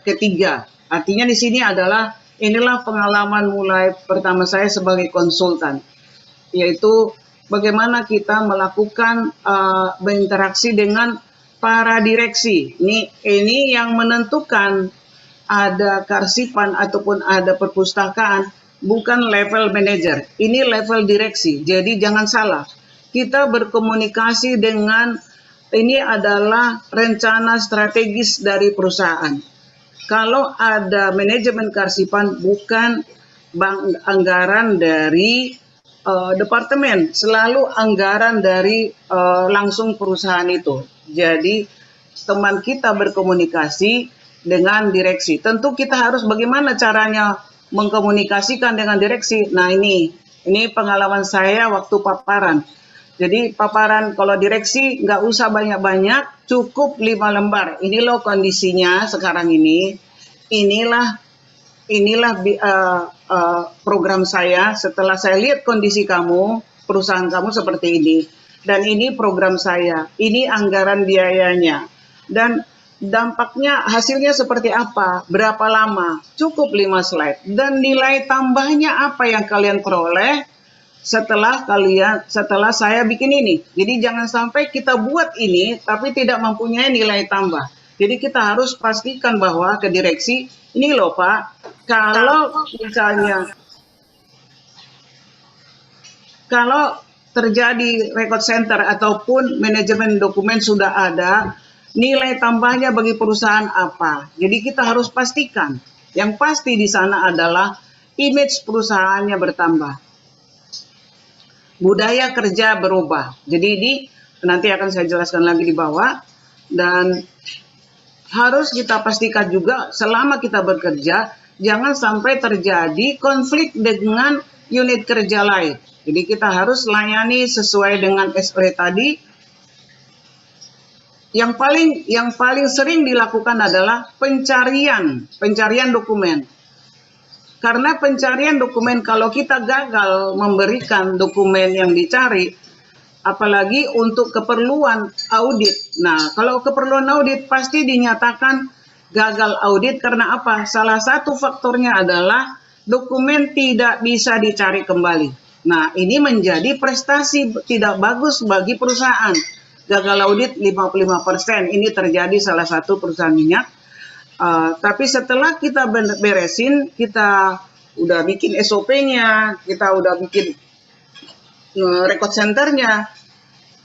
ketiga. Artinya di sini adalah inilah pengalaman mulai pertama saya sebagai konsultan, yaitu bagaimana kita melakukan berinteraksi dengan para direksi. Ini yang menentukan ada karsipan ataupun ada perpustakaan, bukan level manager. Ini level direksi. Jadi jangan salah. Kita berkomunikasi dengan ini adalah rencana strategis dari perusahaan. Kalau ada manajemen karsipan, bukan anggaran dari departemen, selalu anggaran dari langsung perusahaan itu. Jadi teman kita berkomunikasi dengan direksi. Tentu kita harus bagaimana caranya mengkomunikasikan dengan direksi. Nah, ini pengalaman saya waktu paparan. Jadi paparan kalau direksi nggak usah banyak-banyak, cukup 5 lembar. Ini loh kondisinya sekarang ini. Inilah program saya. Setelah saya lihat kondisi kamu, perusahaan kamu seperti ini. Dan ini program saya. Ini anggaran biayanya. Dan dampaknya, hasilnya seperti apa? Berapa lama? Cukup 5 slide. Dan nilai tambahnya apa yang kalian peroleh setelah saya bikin ini. Jadi jangan sampai kita buat ini tapi tidak mempunyai nilai tambah. Jadi kita harus pastikan bahwa ke direksi, ini loh Pak, kalau misalnya kalau terjadi record center ataupun manajemen dokumen sudah ada, nilai tambahnya bagi perusahaan apa. Jadi kita harus pastikan. Yang pasti di sana adalah image perusahaannya bertambah. Budaya kerja berubah. Jadi ini nanti akan saya jelaskan lagi di bawah. Dan harus kita pastikan juga selama kita bekerja, jangan sampai terjadi konflik dengan unit kerja lain. Jadi kita harus layani sesuai dengan SOP tadi. Yang paling sering dilakukan adalah pencarian dokumen. Karena pencarian dokumen, kalau kita gagal memberikan dokumen yang dicari, apalagi untuk keperluan audit. Nah, kalau keperluan audit pasti dinyatakan gagal audit karena apa? Salah satu faktornya adalah dokumen tidak bisa dicari kembali. Nah, ini menjadi prestasi tidak bagus bagi perusahaan. Gagal audit 55%, ini terjadi salah satu perusahaan minyak. Tapi setelah kita beresin, kita udah bikin SOP-nya, kita udah bikin record center-nya,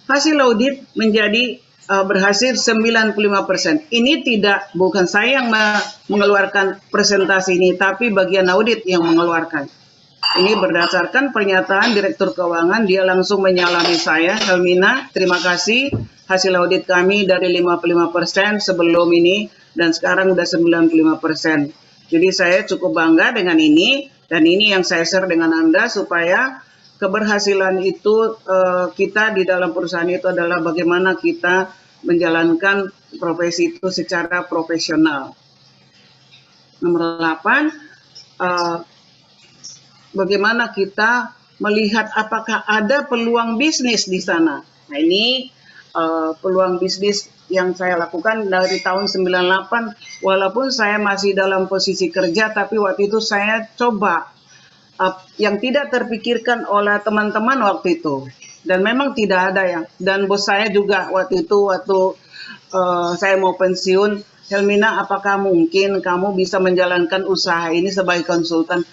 hasil audit menjadi berhasil 95%. Ini bukan saya yang mengeluarkan presentasi ini, tapi bagian audit yang mengeluarkan. Ini berdasarkan pernyataan Direktur Keuangan, dia langsung menyalami saya, Helmina, terima kasih, hasil audit kami dari 55% sebelum ini, dan sekarang udah 95%. Jadi saya cukup bangga dengan ini, dan ini yang saya share dengan Anda supaya keberhasilan itu kita di dalam perusahaan itu adalah bagaimana kita menjalankan profesi itu secara profesional. Nomor 8, bagaimana kita melihat apakah ada peluang bisnis di sana. Nah, ini peluang bisnis yang saya lakukan dari tahun 98, walaupun saya masih dalam posisi kerja, tapi waktu itu saya coba yang tidak terpikirkan oleh teman-teman waktu itu. Dan memang tidak ada dan bos saya juga waktu itu, waktu saya mau pensiun, Helmina, apakah mungkin kamu bisa menjalankan usaha ini sebagai konsultan?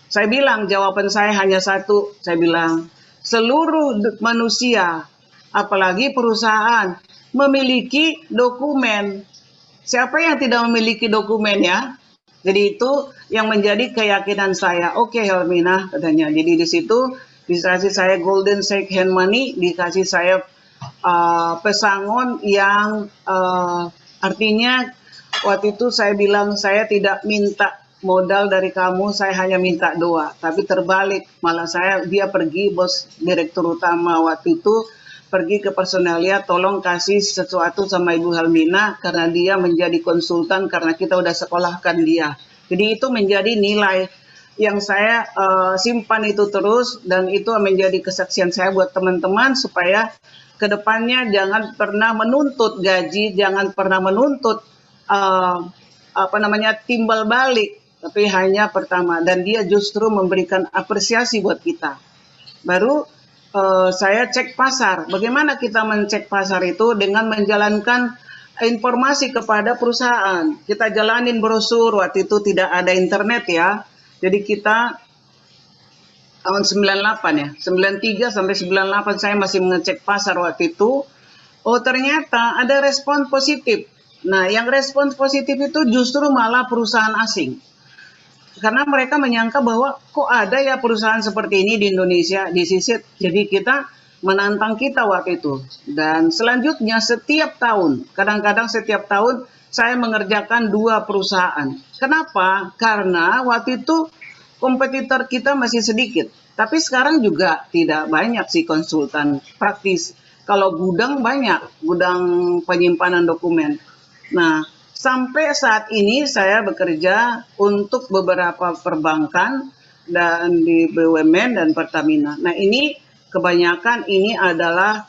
Saya bilang, jawaban saya hanya satu. Saya bilang, seluruh manusia, apalagi perusahaan, memiliki dokumen. Siapa yang tidak memiliki dokumen ya? Jadi itu yang menjadi keyakinan saya. Oke, Helmina, katanya. Jadi di situ dikasih saya golden second hand money, dikasih saya pesangon yang artinya waktu itu saya bilang saya tidak minta modal dari kamu, saya hanya minta doa. Tapi terbalik, malah dia pergi, bos direktur utama waktu itu pergi ke personalia, tolong kasih sesuatu sama Ibu Helmina karena dia menjadi konsultan karena kita udah sekolahkan dia. Jadi itu menjadi nilai yang saya simpan itu terus, dan itu menjadi kesaksian saya buat teman-teman supaya kedepannya jangan pernah menuntut gaji, jangan pernah menuntut timbal balik, tapi hanya pertama, dan dia justru memberikan apresiasi buat kita. Baru saya cek pasar. Bagaimana kita mencek pasar itu? Dengan menjalankan informasi kepada perusahaan. Kita jalanin brosur, waktu itu tidak ada internet ya. Jadi kita tahun 98 ya, 93 sampai 98 saya masih mengecek pasar waktu itu. Oh ternyata ada respon positif. Nah yang respon positif itu justru malah perusahaan asing. Karena mereka menyangka bahwa kok ada ya perusahaan seperti ini di Indonesia, di Sisit. Jadi kita menantang kita waktu itu. Dan selanjutnya setiap tahun, kadang-kadang setiap tahun saya mengerjakan 2 perusahaan. Kenapa? Karena waktu itu kompetitor kita masih sedikit. Tapi sekarang juga tidak banyak sih konsultan praktis. Kalau gudang banyak, gudang penyimpanan dokumen. Nah, sampai saat ini saya bekerja untuk beberapa perbankan dan di BUMN dan Pertamina. Nah ini kebanyakan ini adalah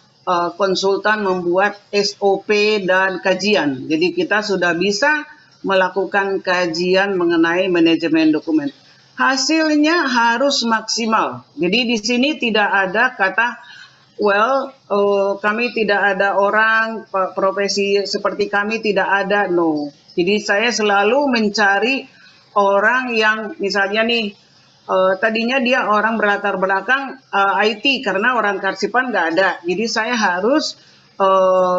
konsultan membuat SOP dan kajian. Jadi kita sudah bisa melakukan kajian mengenai manajemen dokumen. Hasilnya harus maksimal. Jadi di sini tidak ada kata kami tidak ada orang, profesi seperti kami tidak ada, no. Jadi saya selalu mencari orang yang misalnya nih, tadinya dia orang berlatar belakang IT karena orang Karsipan nggak ada. Jadi saya harus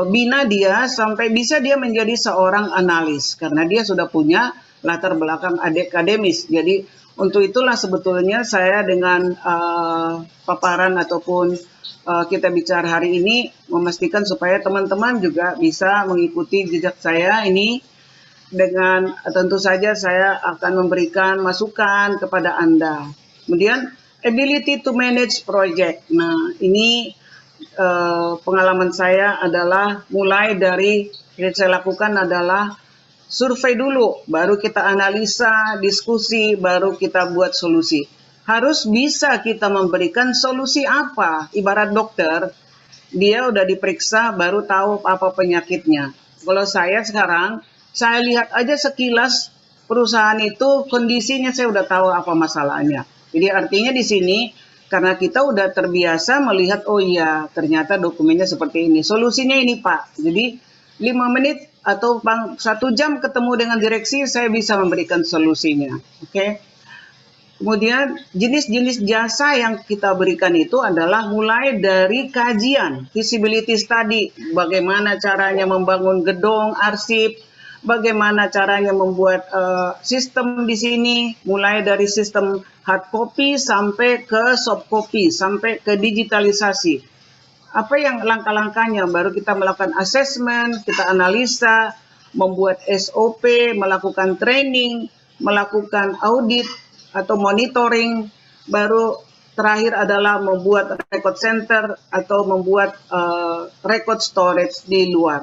bina dia sampai bisa dia menjadi seorang analis karena dia sudah punya latar belakang akademis. Jadi untuk itulah sebetulnya saya dengan paparan ataupun kita bicara hari ini memastikan supaya teman-teman juga bisa mengikuti jejak saya ini, dengan tentu saja saya akan memberikan masukan kepada Anda. Kemudian ability to manage project. Nah ini pengalaman saya adalah mulai dari yang saya lakukan adalah survei dulu, baru kita analisa, diskusi, baru kita buat solusi. Harus bisa kita memberikan solusi apa. Ibarat dokter, dia udah diperiksa baru tahu apa penyakitnya. Kalau saya sekarang, saya lihat aja sekilas perusahaan itu kondisinya saya udah tahu apa masalahnya. Jadi artinya di sini karena kita udah terbiasa melihat, oh iya ternyata dokumennya seperti ini. Solusinya ini Pak. Jadi 5 menit atau 1 jam ketemu dengan direksi, saya bisa memberikan solusinya. Oke. Kemudian jenis-jenis jasa yang kita berikan itu adalah mulai dari kajian, feasibility study, bagaimana caranya membangun gedung, arsip, bagaimana caranya membuat sistem di sini, mulai dari sistem hard copy sampai ke soft copy, sampai ke digitalisasi. Apa yang langkah-langkahnya? Baru kita melakukan assessment, kita analisa, membuat SOP, melakukan training, melakukan audit, atau monitoring, baru terakhir adalah membuat record center atau membuat record storage di luar.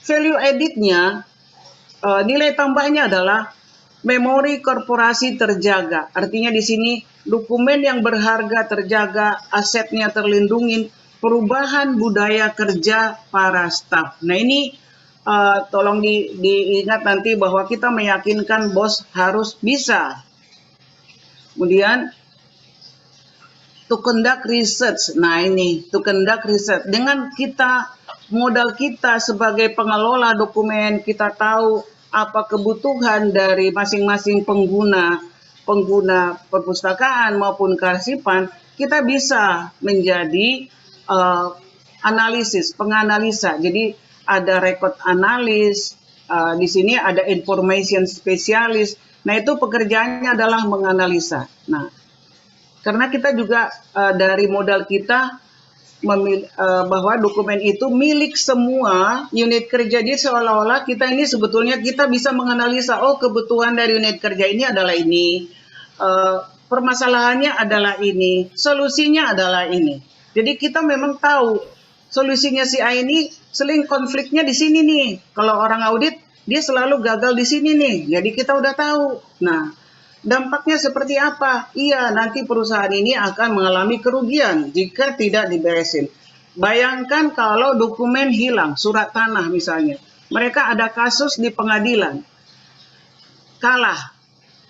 Value added-nya, nilai tambahnya adalah memori korporasi terjaga. Artinya di sini dokumen yang berharga terjaga, asetnya terlindungi, perubahan budaya kerja para staf. Nah ini tolong diingat nanti bahwa kita meyakinkan bos harus bisa. Kemudian to conduct research. Nah ini to conduct research. Dengan kita modal kita sebagai pengelola dokumen, kita tahu apa kebutuhan dari masing-masing pengguna perpustakaan maupun kearsipan, kita bisa menjadi penganalisa. Jadi ada record analis, di sini ada information spesialis. Nah, itu pekerjaannya adalah menganalisa. Nah, karena kita juga dari modal kita bahwa dokumen itu milik semua unit kerja. Jadi seolah-olah kita ini sebetulnya kita bisa menganalisa, oh kebutuhan dari unit kerja ini adalah ini, permasalahannya adalah ini, solusinya adalah ini. Jadi kita memang tahu solusinya si A ini sering konfliknya di sini nih. Kalau orang audit dia selalu gagal di sini nih. Jadi kita udah tahu. Nah, dampaknya seperti apa? Iya, nanti perusahaan ini akan mengalami kerugian jika tidak diberesin. Bayangkan kalau dokumen hilang, surat tanah misalnya. Mereka ada kasus di pengadilan. Kalah.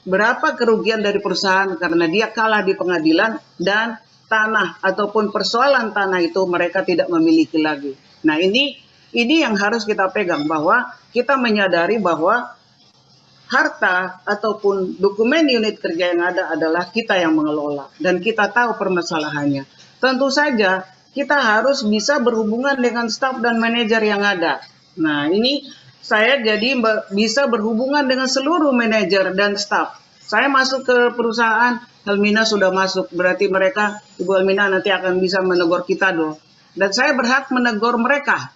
Berapa kerugian dari perusahaan karena dia kalah di pengadilan dan tanah ataupun persoalan tanah itu mereka tidak memiliki lagi. Nah, ini yang harus kita pegang, bahwa kita menyadari bahwa harta ataupun dokumen unit kerja yang ada adalah kita yang mengelola dan kita tahu permasalahannya. Tentu saja kita harus bisa berhubungan dengan staf dan manajer yang ada. Nah, ini saya jadi bisa berhubungan dengan seluruh manajer dan staf. Saya masuk ke perusahaan, Helmina sudah masuk, berarti mereka, Ibu Helmina nanti akan bisa menegur kita dong. Dan saya berhak menegur mereka.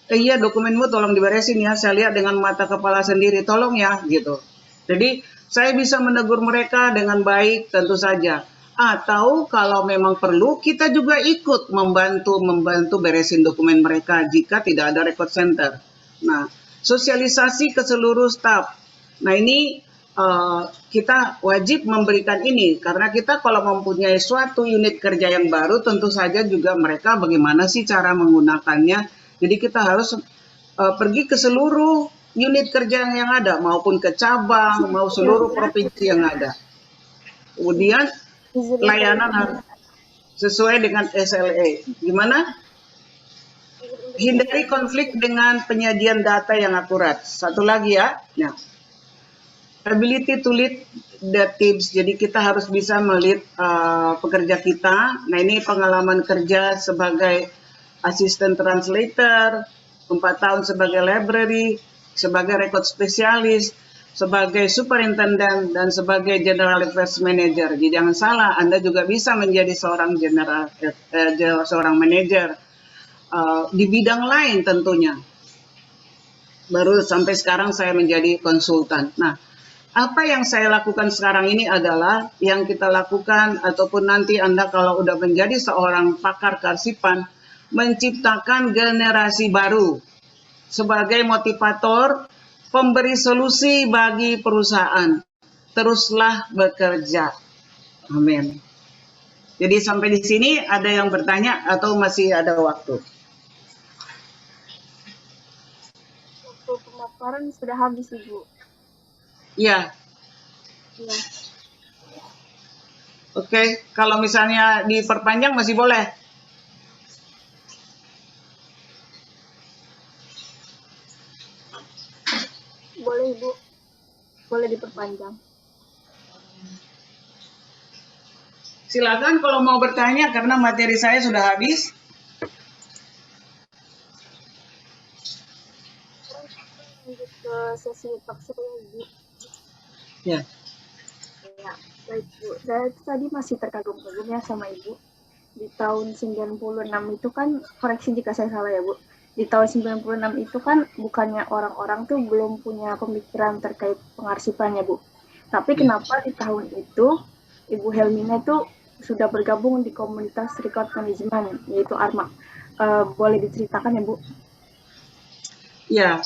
Iya, dokumenmu tolong diberesin ya, saya lihat dengan mata kepala sendiri, tolong ya, gitu. Jadi saya bisa menegur mereka dengan baik tentu saja. Atau kalau memang perlu, kita juga ikut membantu beresin dokumen mereka jika tidak ada record center. Nah, sosialisasi ke seluruh staf. Nah, ini kita wajib memberikan ini, karena kita kalau mempunyai suatu unit kerja yang baru, tentu saja juga mereka bagaimana sih cara menggunakannya. Jadi kita harus pergi ke seluruh unit kerja yang ada, maupun ke cabang, mau seluruh provinsi yang ada. Kemudian layanan harus sesuai dengan SLA. Gimana? Hindari konflik dengan penyajian data yang akurat. Satu lagi ya. Nah, ability to lead the teams. Jadi kita harus bisa melihat pekerja kita. Nah, ini pengalaman kerja sebagai assistant translator, 4 tahun sebagai library, sebagai record spesialis, sebagai superintendent, dan sebagai general affairs manager. Jadi jangan salah, Anda juga bisa menjadi seorang seorang manager di bidang lain tentunya. Baru sampai sekarang saya menjadi konsultan. Nah, apa yang saya lakukan sekarang ini adalah yang kita lakukan, ataupun nanti Anda kalau udah menjadi seorang pakar kearsipan, menciptakan generasi baru sebagai motivator, pemberi solusi bagi perusahaan. Teruslah bekerja. Amin. Jadi sampai di sini ada yang bertanya atau masih ada waktu? Waktu pemaparan sudah habis, Ibu. Ya. Ya. Oke, kalau misalnya diperpanjang masih boleh. Boleh, Ibu. Boleh diperpanjang. Silakan kalau mau bertanya karena materi saya sudah habis. Lanjut ke sesi talk show ya, Ibu. Ya. Ya, baik, Bu. Saya tadi masih terkagum-kagum ya sama Ibu. Di tahun 96 itu kan, koreksi jika saya salah ya, Bu. Di tahun 96 itu kan bukannya orang-orang tuh belum punya pemikiran terkait pengarsipannya, Bu. Tapi kenapa di tahun itu Ibu Helmina itu sudah bergabung di komunitas record management, yaitu ARMA. Boleh diceritakan ya, Bu? Ya,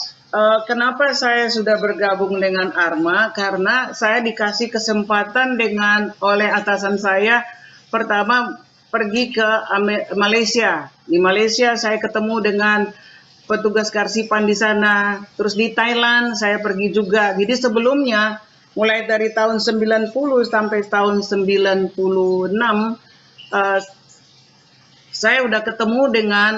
kenapa saya sudah bergabung dengan ARMA? Karena saya dikasih kesempatan oleh atasan saya, pertama pergi ke Malaysia. Di Malaysia saya ketemu dengan petugas kearsipan di sana. Terus di Thailand saya pergi juga. Jadi sebelumnya, mulai dari tahun 90 sampai tahun 96, saya udah ketemu dengan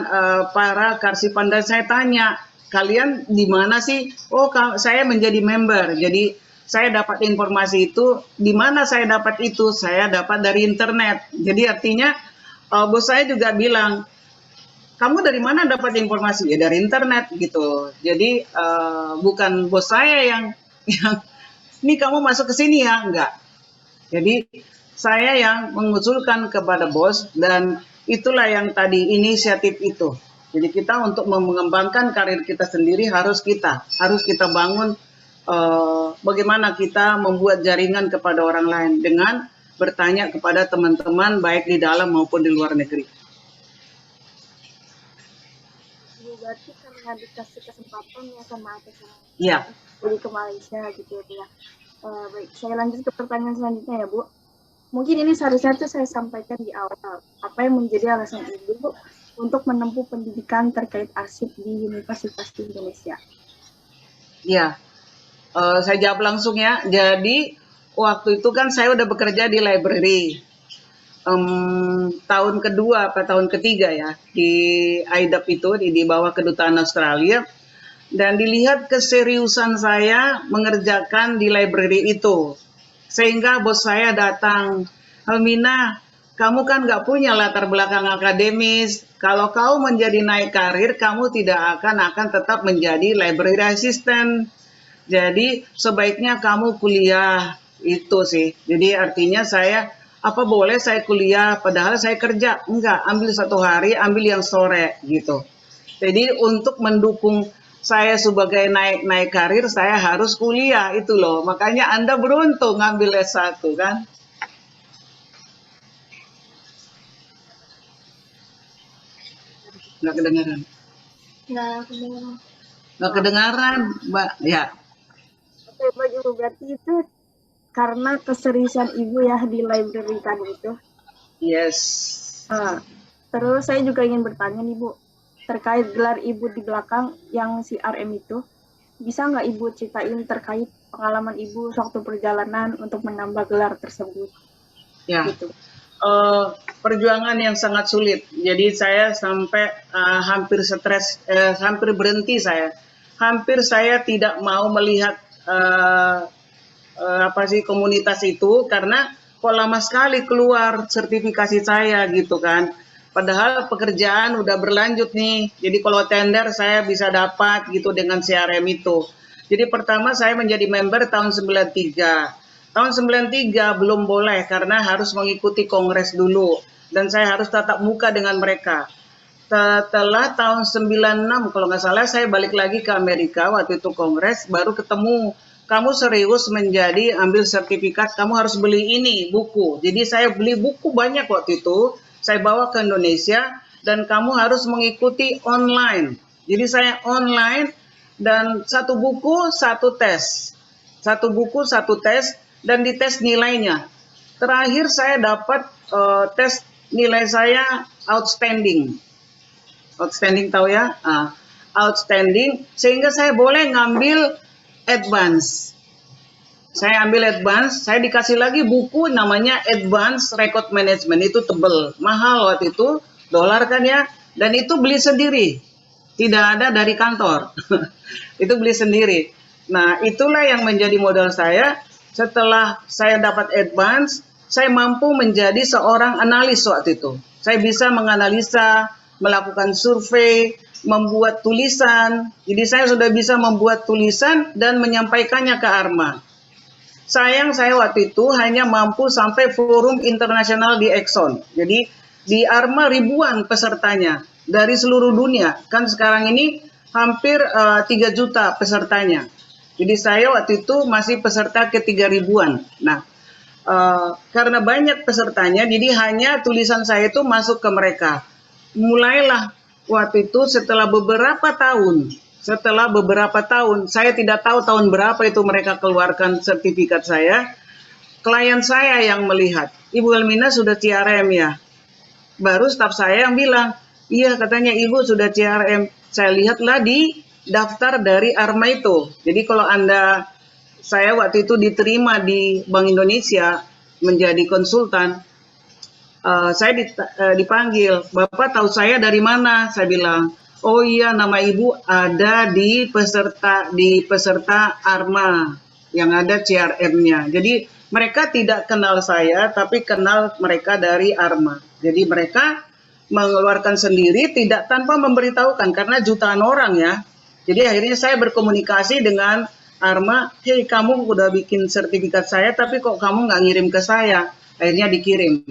para kearsipan dan saya tanya, kalian di mana sih? Oh, saya menjadi member. Jadi saya dapat informasi itu, di mana saya dapat itu? Saya dapat dari internet. Jadi artinya bos saya juga bilang, kamu dari mana dapat informasi? Ya dari internet gitu. Jadi bukan bos saya yang ini kamu masuk ke sini ya, enggak. Jadi saya yang mengusulkan kepada bos, dan itulah yang tadi inisiatif itu. Jadi kita untuk mengembangkan karir kita sendiri harus kita bangun bagaimana kita membuat jaringan kepada orang lain dengan bertanya kepada teman-teman baik di dalam maupun di luar negeri. Berarti karena dikasih kesempatan ya sama atasan. Iya. Jadi ke Malaysia gitu ya. Baik, saya lanjut ke pertanyaan selanjutnya ya Bu. Mungkin ini seharusnya tuh saya sampaikan di awal. Apa yang menjadi alasan Ibu untuk menempuh pendidikan terkait arsip di Universitas di Indonesia? Ya, saya jawab langsung ya. Jadi waktu itu kan saya udah bekerja di library. Tahun kedua atau tahun ketiga ya di IDAP itu di bawah kedutaan Australia, dan dilihat keseriusan saya mengerjakan di library itu, sehingga bos saya datang, Helmina, kamu kan nggak punya latar belakang akademis. Kalau kau menjadi naik karir, kamu tidak akan tetap menjadi library assistant. Jadi sebaiknya kamu kuliah itu sih. Jadi artinya saya, apa boleh saya kuliah padahal saya kerja? Enggak, ambil satu hari, ambil yang sore gitu. Jadi untuk mendukung saya sebagai naik karir, saya harus kuliah itu loh. Makanya Anda beruntung ngambil S1 kan. Nggak kedengaran. Nggak kedengaran, Mbak. Ya. Oke, Mbak Ibu, berarti itu karena keseriusan Ibu ya di library tadi itu. Yes. Terus saya juga ingin bertanya nih Bu, terkait gelar Ibu di belakang yang CRM itu, bisa nggak Ibu ceritain terkait pengalaman Ibu waktu perjalanan untuk menambah gelar tersebut? Ya. Gitu. Perjuangan yang sangat sulit. Jadi saya sampai hampir stres, hampir berhenti saya. Hampir saya tidak mau melihat komunitas itu karena kok lama sekali keluar sertifikasi saya gitu kan. Padahal pekerjaan udah berlanjut nih. Jadi kalau tender saya bisa dapat gitu dengan CRM itu. Jadi pertama saya menjadi member tahun 93. Tahun 93 belum boleh karena harus mengikuti kongres dulu. Dan saya harus tatap muka dengan mereka. Setelah tahun 96 kalau nggak salah saya balik lagi ke Amerika waktu itu kongres, baru ketemu. Kamu serius menjadi ambil sertifikat, kamu harus beli ini, buku. Jadi saya beli buku banyak waktu itu. Saya bawa ke Indonesia dan kamu harus mengikuti online. Jadi saya online dan satu buku, satu tes. Satu buku, satu tes. Dan dites nilainya. Terakhir saya dapat tes nilai saya outstanding. Outstanding tahu ya? Outstanding. Sehingga saya boleh ngambil advance. Saya ambil advance, saya dikasih lagi buku namanya Advanced Record Management. Itu tebel, mahal waktu itu, dolar kan ya. Dan itu beli sendiri. Tidak ada dari kantor. Itu beli sendiri. Nah, itulah yang menjadi modal saya. Setelah saya dapat advance, saya mampu menjadi seorang analis waktu itu. Saya bisa menganalisa, melakukan survei, membuat tulisan. Jadi saya sudah bisa membuat tulisan dan menyampaikannya ke ARMA. Sayang saya waktu itu hanya mampu sampai forum internasional di Exxon. Jadi di ARMA ribuan pesertanya dari seluruh dunia. Kan sekarang ini hampir 3 juta pesertanya. Jadi saya waktu itu masih peserta ke 3.000-an. Nah, karena banyak pesertanya, jadi hanya tulisan saya itu masuk ke mereka. Mulailah waktu itu setelah beberapa tahun, saya tidak tahu tahun berapa itu mereka keluarkan sertifikat saya. Klien saya yang melihat, Ibu Helmina sudah CRM ya. Baru staf saya yang bilang, iya katanya Ibu sudah CRM. Saya lihatlah di daftar dari ARMA itu. Jadi kalau saya waktu itu diterima di Bank Indonesia menjadi konsultan, saya dipanggil, Bapak tahu saya dari mana? Saya bilang, Oh iya, nama ibu ada di peserta ARMA yang ada CRM-nya. Jadi mereka tidak kenal saya, tapi kenal mereka dari ARMA. Jadi mereka mengeluarkan sendiri tidak tanpa memberitahukan karena jutaan orang ya. Jadi akhirnya saya berkomunikasi dengan ARMA, hey kamu udah bikin sertifikat saya, tapi kok kamu nggak ngirim ke saya? Akhirnya dikirim.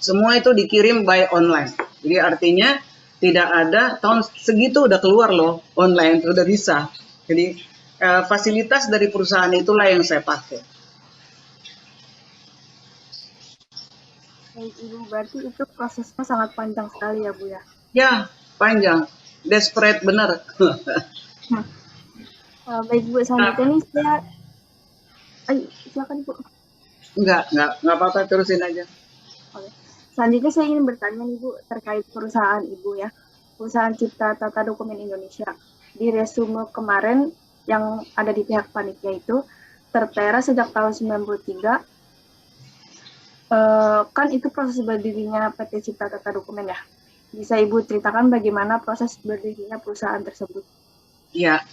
Semua itu dikirim by online. Jadi artinya tidak ada, tahun segitu udah keluar loh, online, udah bisa. Jadi fasilitas dari perusahaan itulah yang saya pakai. Baik, Ibu, berarti itu prosesnya sangat panjang sekali ya, Bu ya? Ya, panjang. Desperate bener. Baik, Bu, selanjutnya nih saya... Ayo, silakan, Bu. Enggak apa-apa, terusin aja. Oke. Selanjutnya saya ingin bertanya nih Bu, terkait perusahaan Ibu ya. Perusahaan Cipta Tata Dokumen Indonesia. Di resume kemarin yang ada di pihak panitia itu, tertera sejak tahun 93, kan itu proses berdirinya PT Cipta Tata Dokumen ya. Bisa Ibu ceritakan bagaimana proses berdirinya perusahaan tersebut? Ya,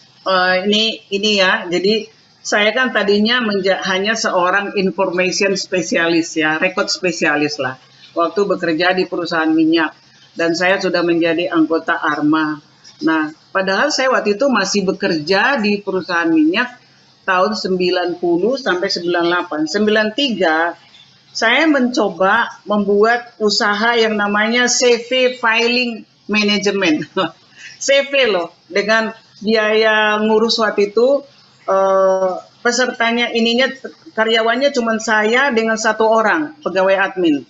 ini ya, jadi saya kan tadinya hanya seorang information spesialis ya, record spesialis lah. Waktu bekerja di perusahaan minyak dan saya sudah menjadi anggota ARMA. Nah, padahal saya waktu itu masih bekerja di perusahaan minyak tahun 90 sampai 98. 93 saya mencoba membuat usaha yang namanya CV Filing Management. CV loh, dengan biaya ngurus waktu itu pesertanya karyawannya cuma saya dengan 1 orang pegawai admin.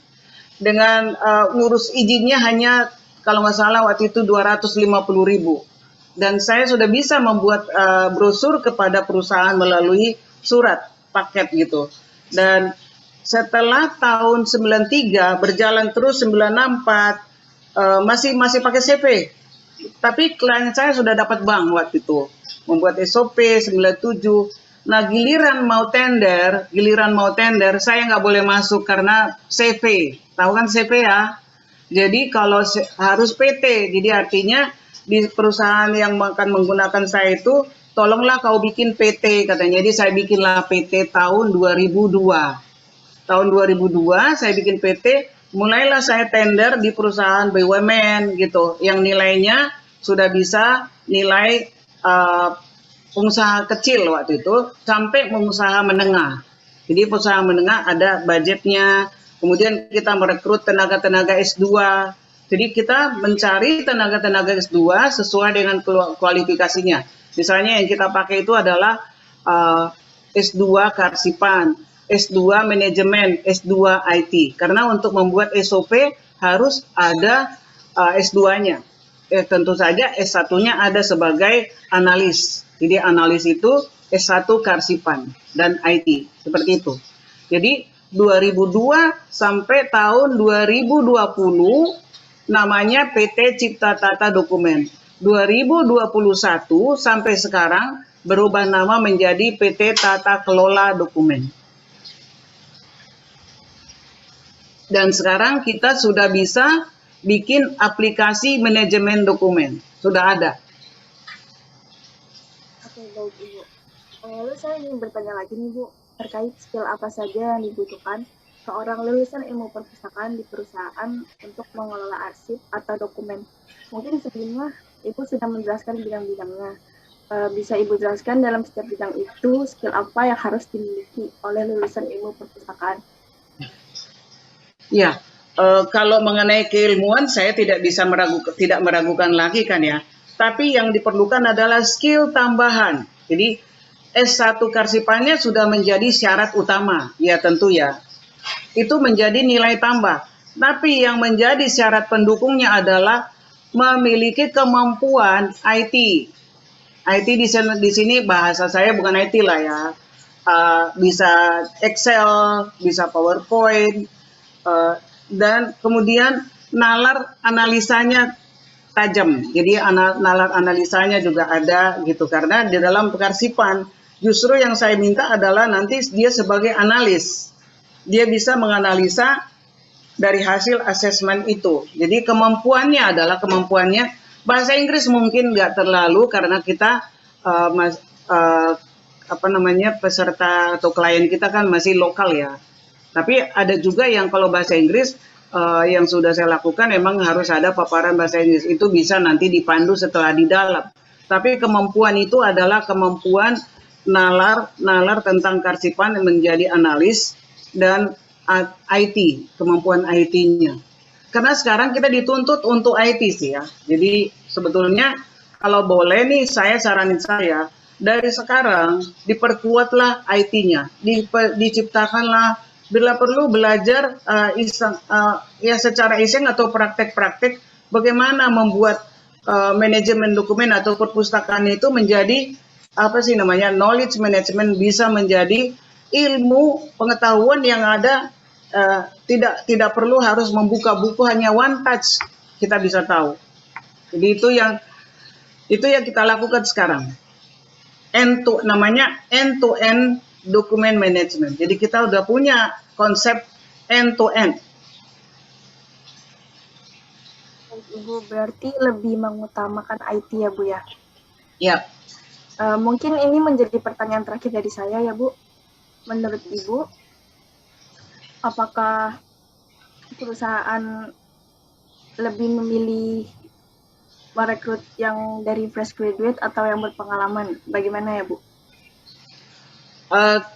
Dengan ngurus izinnya hanya kalau nggak salah waktu itu 250.000. Dan saya sudah bisa membuat brosur kepada perusahaan melalui surat paket gitu. Dan setelah tahun 93 berjalan terus 964 masih pakai CV. Tapi klien saya sudah dapat bank waktu itu. Membuat SOP 97. Nah, giliran mau tender, saya nggak boleh masuk karena CV. Tahu kan CV ya? Jadi kalau harus PT, jadi artinya di perusahaan yang akan menggunakan saya itu, tolonglah kau bikin PT katanya. Jadi saya bikinlah PT tahun 2002. Tahun 2002 saya bikin PT, mulailah saya tender di perusahaan BUMN gitu, yang nilainya sudah bisa nilai pengusaha kecil waktu itu sampai pengusaha menengah. Jadi pengusaha menengah ada budgetnya, kemudian kita merekrut tenaga-tenaga S2. Jadi kita mencari tenaga-tenaga S2 sesuai dengan kualifikasinya. Misalnya yang kita pakai itu adalah S2 Kearsipan, S2 Manajemen, S2 IT. Karena untuk membuat SOP harus ada S2-nya. Tentu saja S1-nya ada sebagai analis. Jadi analis itu S1 Kearsipan dan IT, seperti itu. Jadi 2002 sampai tahun 2020 namanya PT Cipta Tata Dokumen. 2021 sampai sekarang berubah nama menjadi PT Tata Kelola Dokumen. Dan sekarang kita sudah bisa bikin aplikasi manajemen dokumen. Sudah ada. Oke, baik Ibu. Lalu saya ingin bertanya lagi nih Bu, terkait skill apa saja yang dibutuhkan seorang lulusan ilmu perpustakaan di perusahaan untuk mengelola arsip atau dokumen. Mungkin sebelumnya Ibu sudah menjelaskan bidang-bidangnya. Bisa Ibu jelaskan dalam setiap bidang itu skill apa yang harus dimiliki oleh lulusan ilmu perpustakaan? Ya, kalau mengenai keilmuan saya tidak meragukan lagi kan ya. Tapi yang diperlukan adalah skill tambahan. Jadi S1 Kearsipannya sudah menjadi syarat utama, ya tentu ya. Itu menjadi nilai tambah. Tapi yang menjadi syarat pendukungnya adalah memiliki kemampuan IT. IT di sini bahasa saya bukan IT lah ya. Bisa Excel, bisa PowerPoint, dan kemudian nalar analisanya tajam. Jadi nalar analisanya juga ada gitu, karena di dalam Kearsipan justru yang saya minta adalah nanti dia sebagai analis. Dia bisa menganalisa dari hasil asesmen itu. Jadi kemampuannya adalah kemampuannya Bahasa Inggris mungkin nggak terlalu karena kita peserta atau klien kita kan masih lokal ya. Tapi ada juga yang kalau bahasa Inggris yang sudah saya lakukan emang harus ada paparan bahasa Inggris. Itu bisa nanti dipandu setelah di dalam. Tapi kemampuan itu adalah kemampuan nalar tentang kearsipan menjadi analis dan IT, kemampuan IT-nya. Karena sekarang kita dituntut untuk IT sih ya. Jadi sebetulnya kalau boleh nih saranin saya dari sekarang diperkuatlah IT-nya, diciptakanlah bila perlu belajar ya secara iseng atau praktek-praktek bagaimana membuat manajemen dokumen atau perpustakaan itu menjadi knowledge management, bisa menjadi ilmu pengetahuan yang ada, tidak perlu harus membuka buku, hanya one touch kita bisa tahu. Jadi itu yang kita lakukan sekarang. Namanya end to end document management. Jadi kita udah punya konsep end to end. Ibu berarti lebih mengutamakan IT ya Bu ya? Ya. Mungkin ini menjadi pertanyaan terakhir dari saya ya Bu. Menurut Ibu, apakah perusahaan lebih memilih merekrut yang dari fresh graduate atau yang berpengalaman? Bagaimana ya Bu?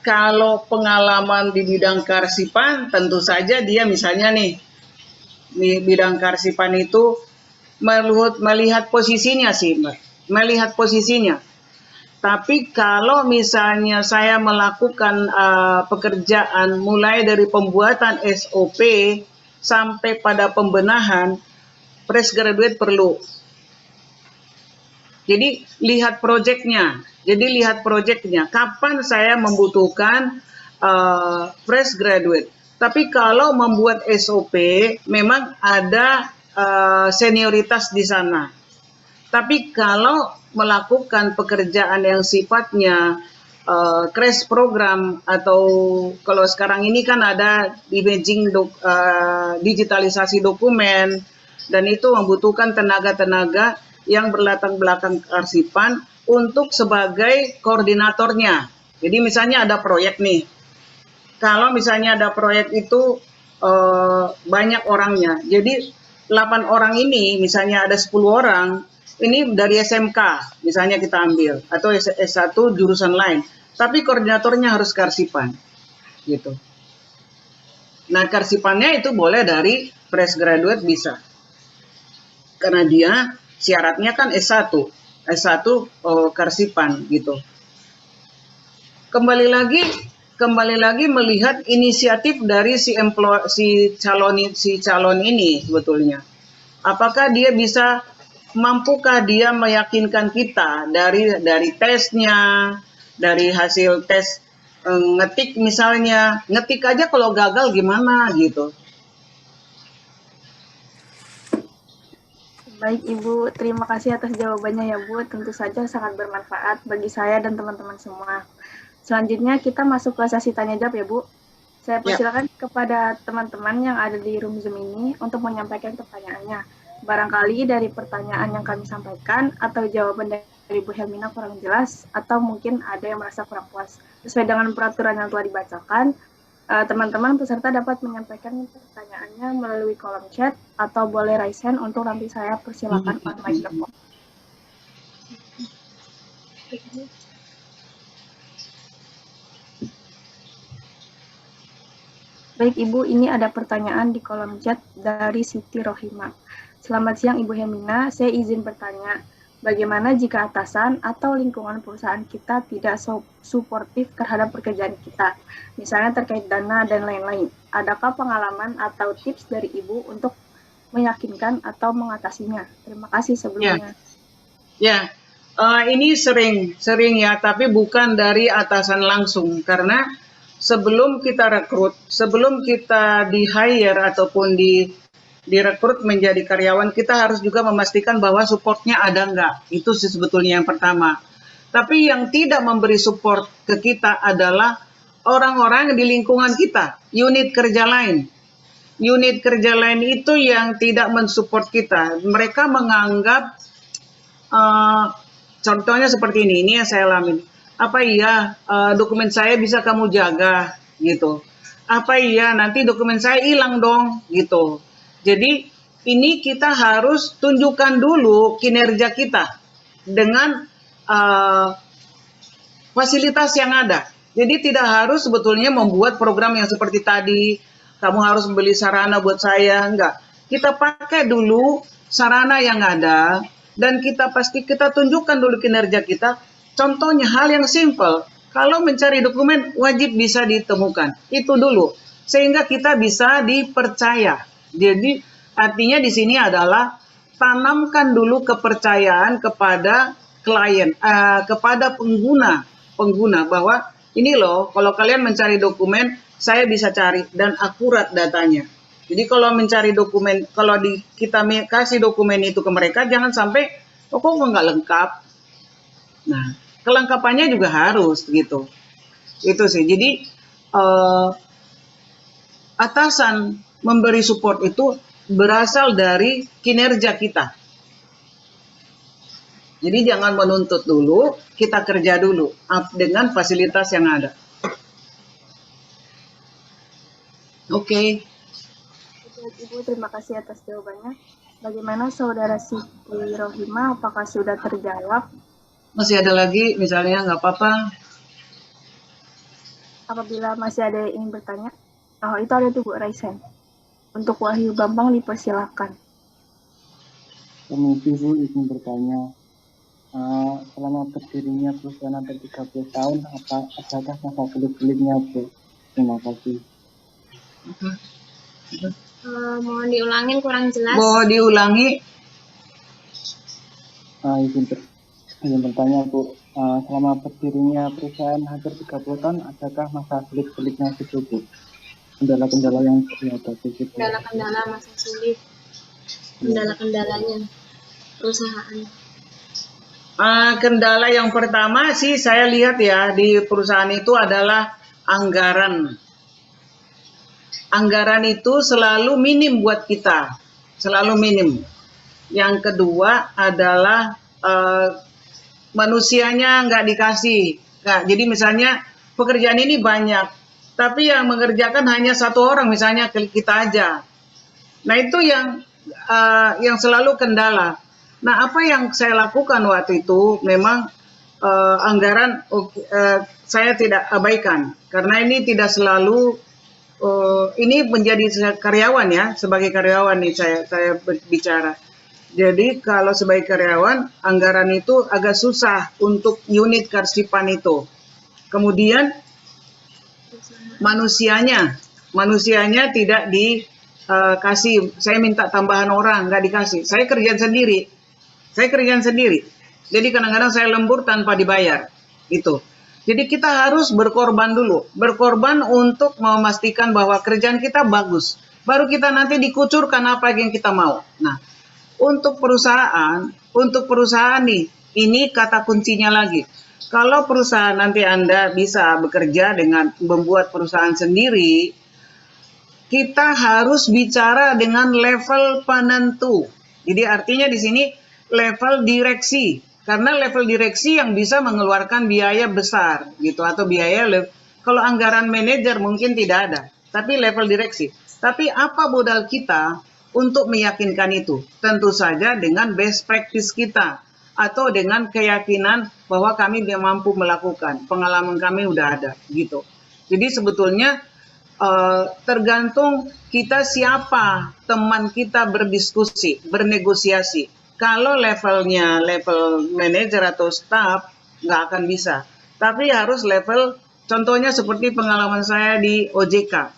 Kalau pengalaman di bidang kearsipan, tentu saja dia misalnya nih, di bidang kearsipan itu melihat posisinya sih, Mbak. Melihat posisinya. Tapi kalau misalnya saya melakukan pekerjaan mulai dari pembuatan SOP sampai pada pembenahan, fresh graduate perlu. Jadi lihat proyeknya. Kapan saya membutuhkan fresh graduate. Tapi kalau membuat SOP, memang ada senioritas di sana. Tapi kalau melakukan pekerjaan yang sifatnya crash program atau kalau sekarang ini kan ada imaging digitalisasi dokumen dan itu membutuhkan tenaga-tenaga yang berlatar belakang kearsipan untuk sebagai koordinatornya. Jadi misalnya ada proyek nih. Kalau misalnya ada proyek itu banyak orangnya. Jadi 8 orang ini misalnya ada 10 orang, ini dari SMK misalnya kita ambil atau S1 jurusan lain. Tapi koordinatornya harus kearsipan. Gitu. Nah, kearsipannya itu boleh dari fresh graduate bisa. Karena dia syaratnya kan S1 kearsipan gitu. Kembali lagi melihat inisiatif dari si calon ini sebetulnya. Apakah dia mampukah dia meyakinkan kita dari tesnya, dari hasil tes ngetik misalnya, ngetik aja kalau gagal gimana gitu. Baik Ibu, terima kasih atas jawabannya ya Bu. Tentu saja sangat bermanfaat bagi saya dan teman-teman semua. Selanjutnya kita masuk ke sesi tanya jawab ya Bu. Saya persilakan kepada teman-teman yang ada di room Zoom ini untuk menyampaikan pertanyaannya. Barangkali dari pertanyaan yang kami sampaikan atau jawaban dari Bu Helmina kurang jelas atau mungkin ada yang merasa kurang puas. Sesuai dengan peraturan yang telah dibacakan, teman-teman peserta dapat menyampaikan pertanyaannya melalui kolom chat atau boleh raise hand untuk nanti saya persilakan on microphone. Baik Ibu, ini ada pertanyaan di kolom chat dari Siti Rohima. Selamat siang Ibu Helmina, saya izin bertanya, bagaimana jika atasan atau lingkungan perusahaan kita tidak suportif terhadap pekerjaan kita, misalnya terkait dana dan lain-lain? Adakah pengalaman atau tips dari Ibu untuk meyakinkan atau mengatasinya? Terima kasih sebelumnya. Ini sering ya, tapi bukan dari atasan langsung, karena sebelum kita rekrut, sebelum kita di-hire ataupun direkrut menjadi karyawan, kita harus juga memastikan bahwa supportnya ada nggak. Itu sih sebetulnya yang pertama. Tapi yang tidak memberi support ke kita adalah orang-orang di lingkungan kita, unit kerja lain. Unit kerja lain itu yang tidak mensupport kita. Mereka menganggap contohnya seperti ini yang saya alami. Apa iya dokumen saya bisa kamu jaga gitu? Apa iya nanti dokumen saya hilang dong gitu? Jadi ini kita harus tunjukkan dulu kinerja kita dengan fasilitas yang ada. Jadi tidak harus sebetulnya membuat program yang seperti tadi, kamu harus membeli sarana buat saya, enggak. Kita pakai dulu sarana yang ada, dan kita tunjukkan dulu kinerja kita. Contohnya hal yang simple, kalau mencari dokumen wajib bisa ditemukan, itu dulu. Sehingga kita bisa dipercaya. Jadi artinya di sini adalah tanamkan dulu kepercayaan kepada klien, kepada pengguna bahwa ini loh, kalau kalian mencari dokumen, saya bisa cari dan akurat datanya. Jadi kalau mencari dokumen, kalau kita kasih dokumen itu ke mereka, jangan sampai, kok nggak lengkap. Nah, kelengkapannya juga harus gitu. Itu sih. Jadi atasan memberi support itu berasal dari kinerja kita. Jadi jangan menuntut dulu, kita kerja dulu dengan fasilitas yang ada. Oke. Ibu, terima kasih atas jawabannya. Bagaimana saudara Siti Rohima, apakah sudah terjawab? Masih ada lagi, misalnya nggak apa-apa. Apabila masih ada yang ingin bertanya, oh itu ada tuh Bu Raisen. Untuk Wahyu Bambang dipersilakan. Permisi Bu, izin bertanya. Selama berdirinya perusahaan hampir 30 tahun, apakah masa sulit-sulitnya Bu? Terima kasih. Mohon diulangin, kurang jelas. Mohon diulangi. Izin bertanya Bu, selama berdirinya perusahaan hampir 30 tahun, adakah masa sulit-sulitnya itu Bu? Kendala-kendala yang dihadapi gitu. Kendala-kendala masa sulit, kendala-kendalanya perusahaan. Kendala yang pertama sih saya lihat ya di perusahaan itu adalah anggaran. Anggaran itu selalu minim buat kita, selalu minim. Yang kedua adalah manusianya nggak dikasih. Nah, jadi misalnya pekerjaan ini banyak, tapi yang mengerjakan hanya satu orang, misalnya kita aja. Nah itu yang selalu kendala. Nah, apa yang saya lakukan waktu itu memang anggaran saya tidak abaikan karena ini tidak selalu ini menjadi karyawan ya, sebagai karyawan nih saya bicara. Jadi kalau sebagai karyawan anggaran itu agak susah untuk unit kearsipan itu. Kemudian manusianya tidak dikasih. Saya minta tambahan orang, nggak dikasih. Saya kerjaan sendiri. Jadi kadang-kadang saya lembur tanpa dibayar. Itu. Jadi kita harus berkorban dulu. Berkorban untuk memastikan bahwa kerjaan kita bagus. Baru kita nanti dikucurkan apa yang kita mau. Nah, untuk perusahaan nih, ini kata kuncinya lagi. Kalau perusahaan nanti Anda bisa bekerja dengan membuat perusahaan sendiri, kita harus bicara dengan level penentu. Jadi artinya di sini level direksi, karena level direksi yang bisa mengeluarkan biaya besar gitu, atau biaya kalau anggaran manajer mungkin tidak ada, tapi level direksi. Tapi apa modal kita untuk meyakinkan itu? Tentu saja dengan best practice kita atau dengan keyakinan bahwa kami mampu melakukan, pengalaman kami udah ada gitu. Jadi sebetulnya tergantung kita siapa teman kita berdiskusi, bernegosiasi. Kalau levelnya level manajer atau staff nggak akan bisa. Tapi harus level, contohnya seperti pengalaman saya di OJK.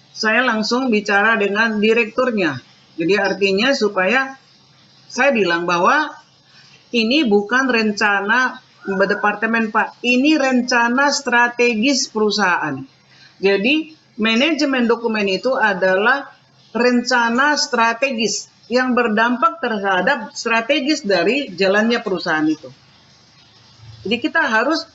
Saya langsung bicara dengan direkturnya. Jadi artinya supaya saya bilang bahwa ini bukan rencana departemen Pak, ini rencana strategis perusahaan. Jadi manajemen dokumen itu adalah rencana strategis yang berdampak terhadap strategis dari jalannya perusahaan itu. Jadi kita harus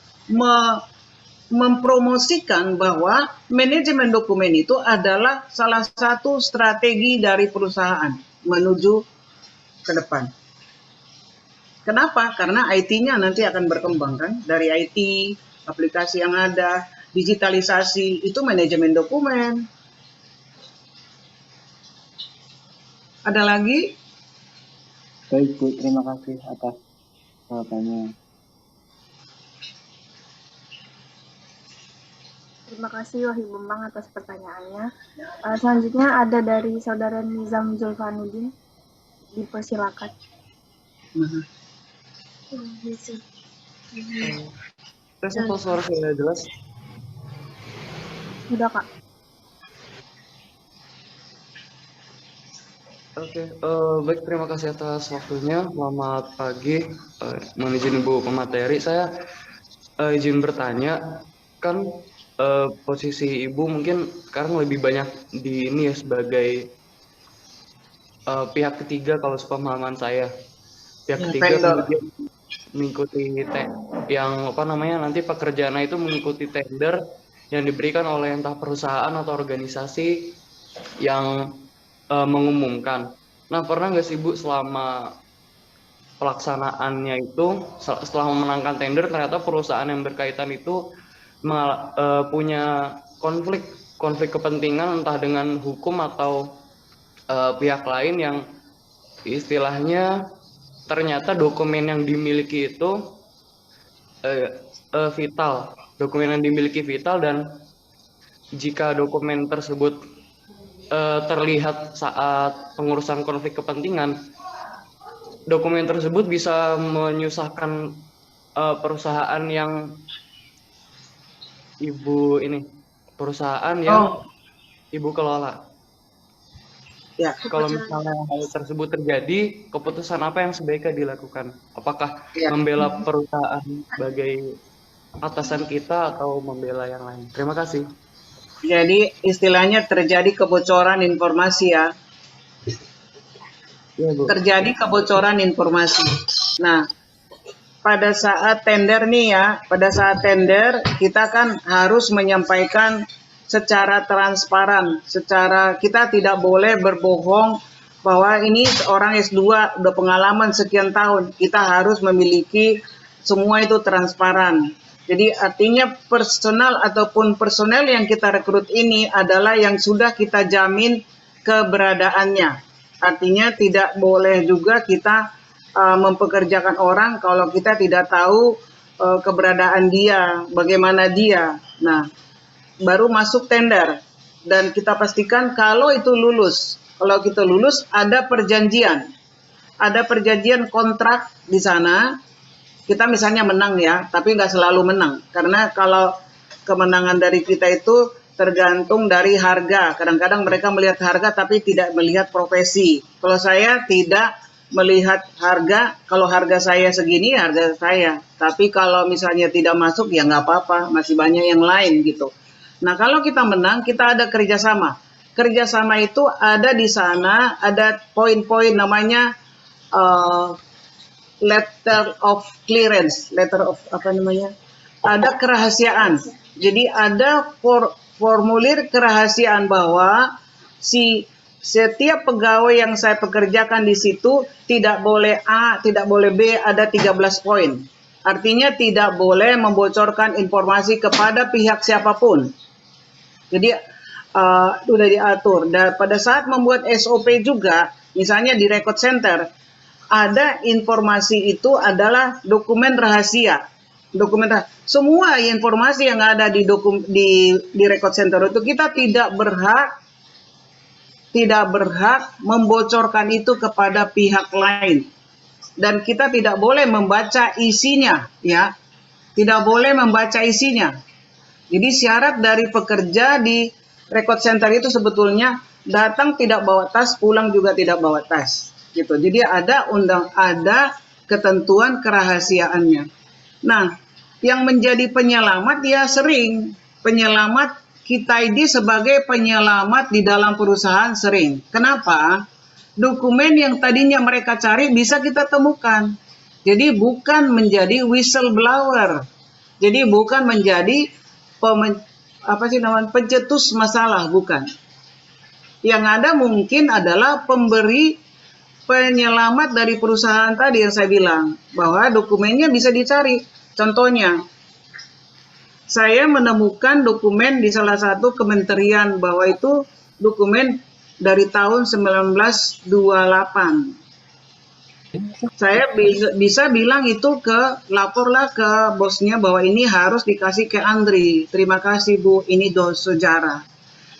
mempromosikan bahwa manajemen dokumen itu adalah salah satu strategi dari perusahaan menuju ke depan. Kenapa? Karena IT-nya nanti akan berkembang kan, dari IT, aplikasi yang ada, digitalisasi, itu manajemen dokumen. Ada lagi? Baik Bu, terima kasih atas jawabannya. Terima kasih Wahyu Bambang atas pertanyaannya. Selanjutnya ada dari Saudara Nizam Zulfanuddin. Dipersilakan. Bisa. Tes atau suara saya jelas? Sudah Kak. Oke, baik, terima kasih atas waktunya. Selamat pagi. Mohon izin Ibu pemateri, saya izin bertanya, kan posisi Ibu mungkin sekarang lebih banyak di ini ya sebagai pihak ketiga kalau sepemahaman saya. Pihak ketiga kemudian mengikuti yang apa namanya nanti pekerjaannya itu mengikuti tender yang diberikan oleh entah perusahaan atau organisasi yang mengumumkan. Nah, pernah nggak sih Bu selama pelaksanaannya itu setelah memenangkan tender ternyata perusahaan yang berkaitan itu punya konflik kepentingan entah dengan hukum atau pihak lain yang istilahnya ternyata dokumen yang dimiliki itu vital, dokumen yang dimiliki vital, dan jika dokumen tersebut terlihat saat pengurusan konflik kepentingan, dokumen tersebut bisa menyusahkan perusahaan yang perusahaan yang Ibu kelola. Ya. Kalau misalnya hal tersebut terjadi, keputusan apa yang sebaiknya dilakukan? Apakah Ya. membela perusahaan sebagai atasan kita atau membela yang lain? Terima kasih. Jadi istilahnya terjadi kebocoran informasi ya. Ya, Bu. Terjadi kebocoran informasi. Nah, pada saat tender nih ya, pada saat tender kita kan harus menyampaikan secara transparan, kita tidak boleh berbohong bahwa ini seorang S2 udah pengalaman sekian tahun. Kita harus memiliki semua itu transparan. Jadi artinya personal ataupun personel yang kita rekrut ini adalah yang sudah kita jamin keberadaannya. Artinya tidak boleh juga kita mempekerjakan orang kalau kita tidak tahu keberadaan dia, bagaimana dia. Nah, baru masuk tender dan kita pastikan kalau itu lulus. Kalau kita lulus ada perjanjian kontrak di sana. Kita misalnya menang ya, tapi nggak selalu menang. Karena kalau kemenangan dari kita itu tergantung dari harga. Kadang-kadang mereka melihat harga tapi tidak melihat profesi. Kalau saya tidak melihat harga, kalau harga saya segini, harga saya. Tapi kalau misalnya tidak masuk, ya nggak apa-apa, masih banyak yang lain gitu. Nah, kalau kita menang, kita ada kerjasama. Kerjasama itu ada di sana, ada poin-poin namanya letter of clearance, ada kerahasiaan. Jadi ada formulir kerahasiaan bahwa setiap pegawai yang saya pekerjakan di situ tidak boleh A, tidak boleh B, ada 13 poin. Artinya tidak boleh membocorkan informasi kepada pihak siapapun. Jadi sudah diatur. Dan pada saat membuat SOP juga, misalnya di record center, ada informasi itu adalah dokumen rahasia. Semua informasi yang ada di record center itu kita tidak berhak membocorkan itu kepada pihak lain. Dan kita tidak boleh membaca isinya, ya. Tidak boleh membaca isinya. Jadi syarat dari pekerja di record center itu sebetulnya datang tidak bawa tas, pulang juga tidak bawa tas. Gitu. Jadi ada ketentuan kerahasiaannya. Nah, yang menjadi penyelamat ya sering penyelamat kita ini sebagai penyelamat di dalam perusahaan sering. Kenapa? Dokumen yang tadinya mereka cari bisa kita temukan. Jadi bukan menjadi whistleblower. Jadi bukan menjadi pencetus masalah, bukan. Yang ada mungkin adalah pemberi penyelamat dari perusahaan tadi yang saya bilang, bahwa dokumennya bisa dicari. Contohnya, saya menemukan dokumen di salah satu kementerian bahwa itu dokumen dari tahun 1928. Saya bisa bilang itu laporlah ke bosnya bahwa ini harus dikasih ke Andri. Terima kasih Bu, ini sejarah.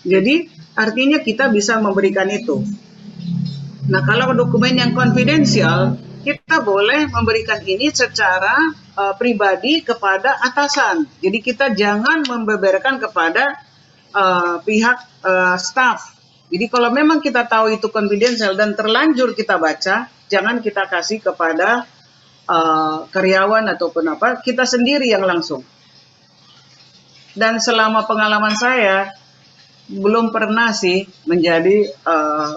Jadi artinya kita bisa memberikan itu. Nah, kalau dokumen yang konfidensial, kita boleh memberikan ini secara pribadi kepada atasan. Jadi kita jangan membeberkan kepada pihak staff. Jadi kalau memang kita tahu itu konfidensial dan terlanjur kita baca, jangan kita kasih kepada karyawan ataupun apa, kita sendiri yang langsung. Dan selama pengalaman saya, belum pernah sih menjadi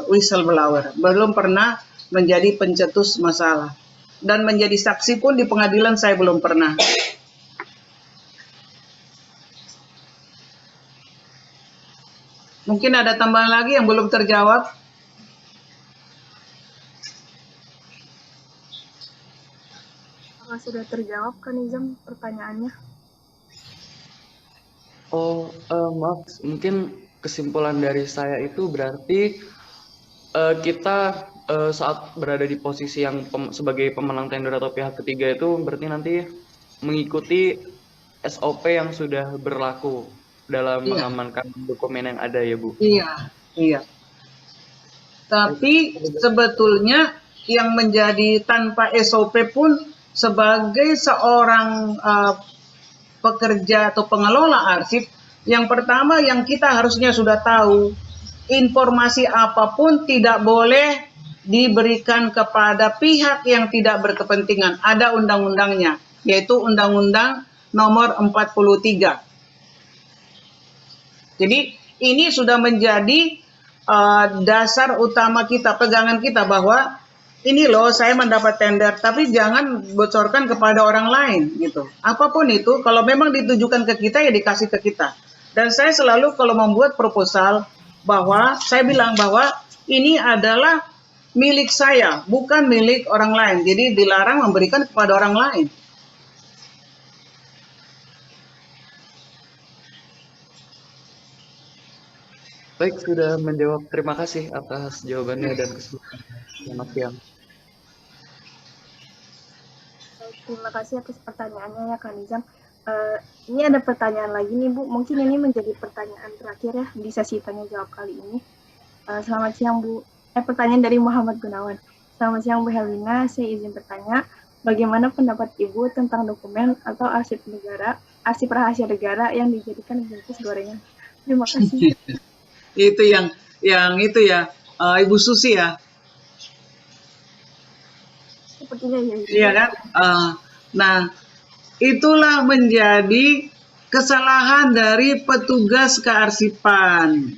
whistleblower, belum pernah menjadi pencetus masalah. Dan menjadi saksi pun di pengadilan saya belum pernah. Mungkin ada tambahan lagi yang belum terjawab. Apakah sudah terjawab kan Nizam pertanyaannya? Oh, maaf, mungkin kesimpulan dari saya itu berarti kita saat berada di posisi yang sebagai pemenang tender atau pihak ketiga itu berarti nanti mengikuti SOP yang sudah berlaku dalam mengamankan dokumen yang ada ya Bu? Iya. Tapi sebetulnya yang menjadi tanpa SOP pun sebagai seorang pekerja atau pengelola arsip, yang pertama yang kita harusnya sudah tahu, informasi apapun tidak boleh diberikan kepada pihak yang tidak berkepentingan. Ada undang-undangnya, yaitu Undang-Undang Nomor 43. Jadi ini sudah menjadi dasar utama kita, pegangan kita bahwa ini loh saya mendapat tender, tapi jangan bocorkan kepada orang lain gitu. Apapun itu, kalau memang ditujukan ke kita ya dikasih ke kita. Dan saya selalu kalau membuat proposal bahwa saya bilang bahwa ini adalah milik saya, bukan milik orang lain. Jadi dilarang memberikan kepada orang lain. Baik, sudah menjawab. Terima kasih atas jawabannya dan kesempatannya. Selamat siang. Terima kasih atas pertanyaannya ya Kak Nizam. Ini ada pertanyaan lagi nih Bu, mungkin ini menjadi pertanyaan terakhir ya di sesi tanya jawab kali ini. Selamat siang Bu. Pertanyaan dari Muhammad Gunawan. Selamat siang Bu Helena, saya izin bertanya, bagaimana pendapat Ibu tentang dokumen atau arsip rahasia negara yang dijadikan bungkus gorengan? Terima kasih. Itu yang itu ya, Ibu Susi ya. Sepertinya ya. Iya kan? Nah, itulah menjadi kesalahan dari petugas kearsipan.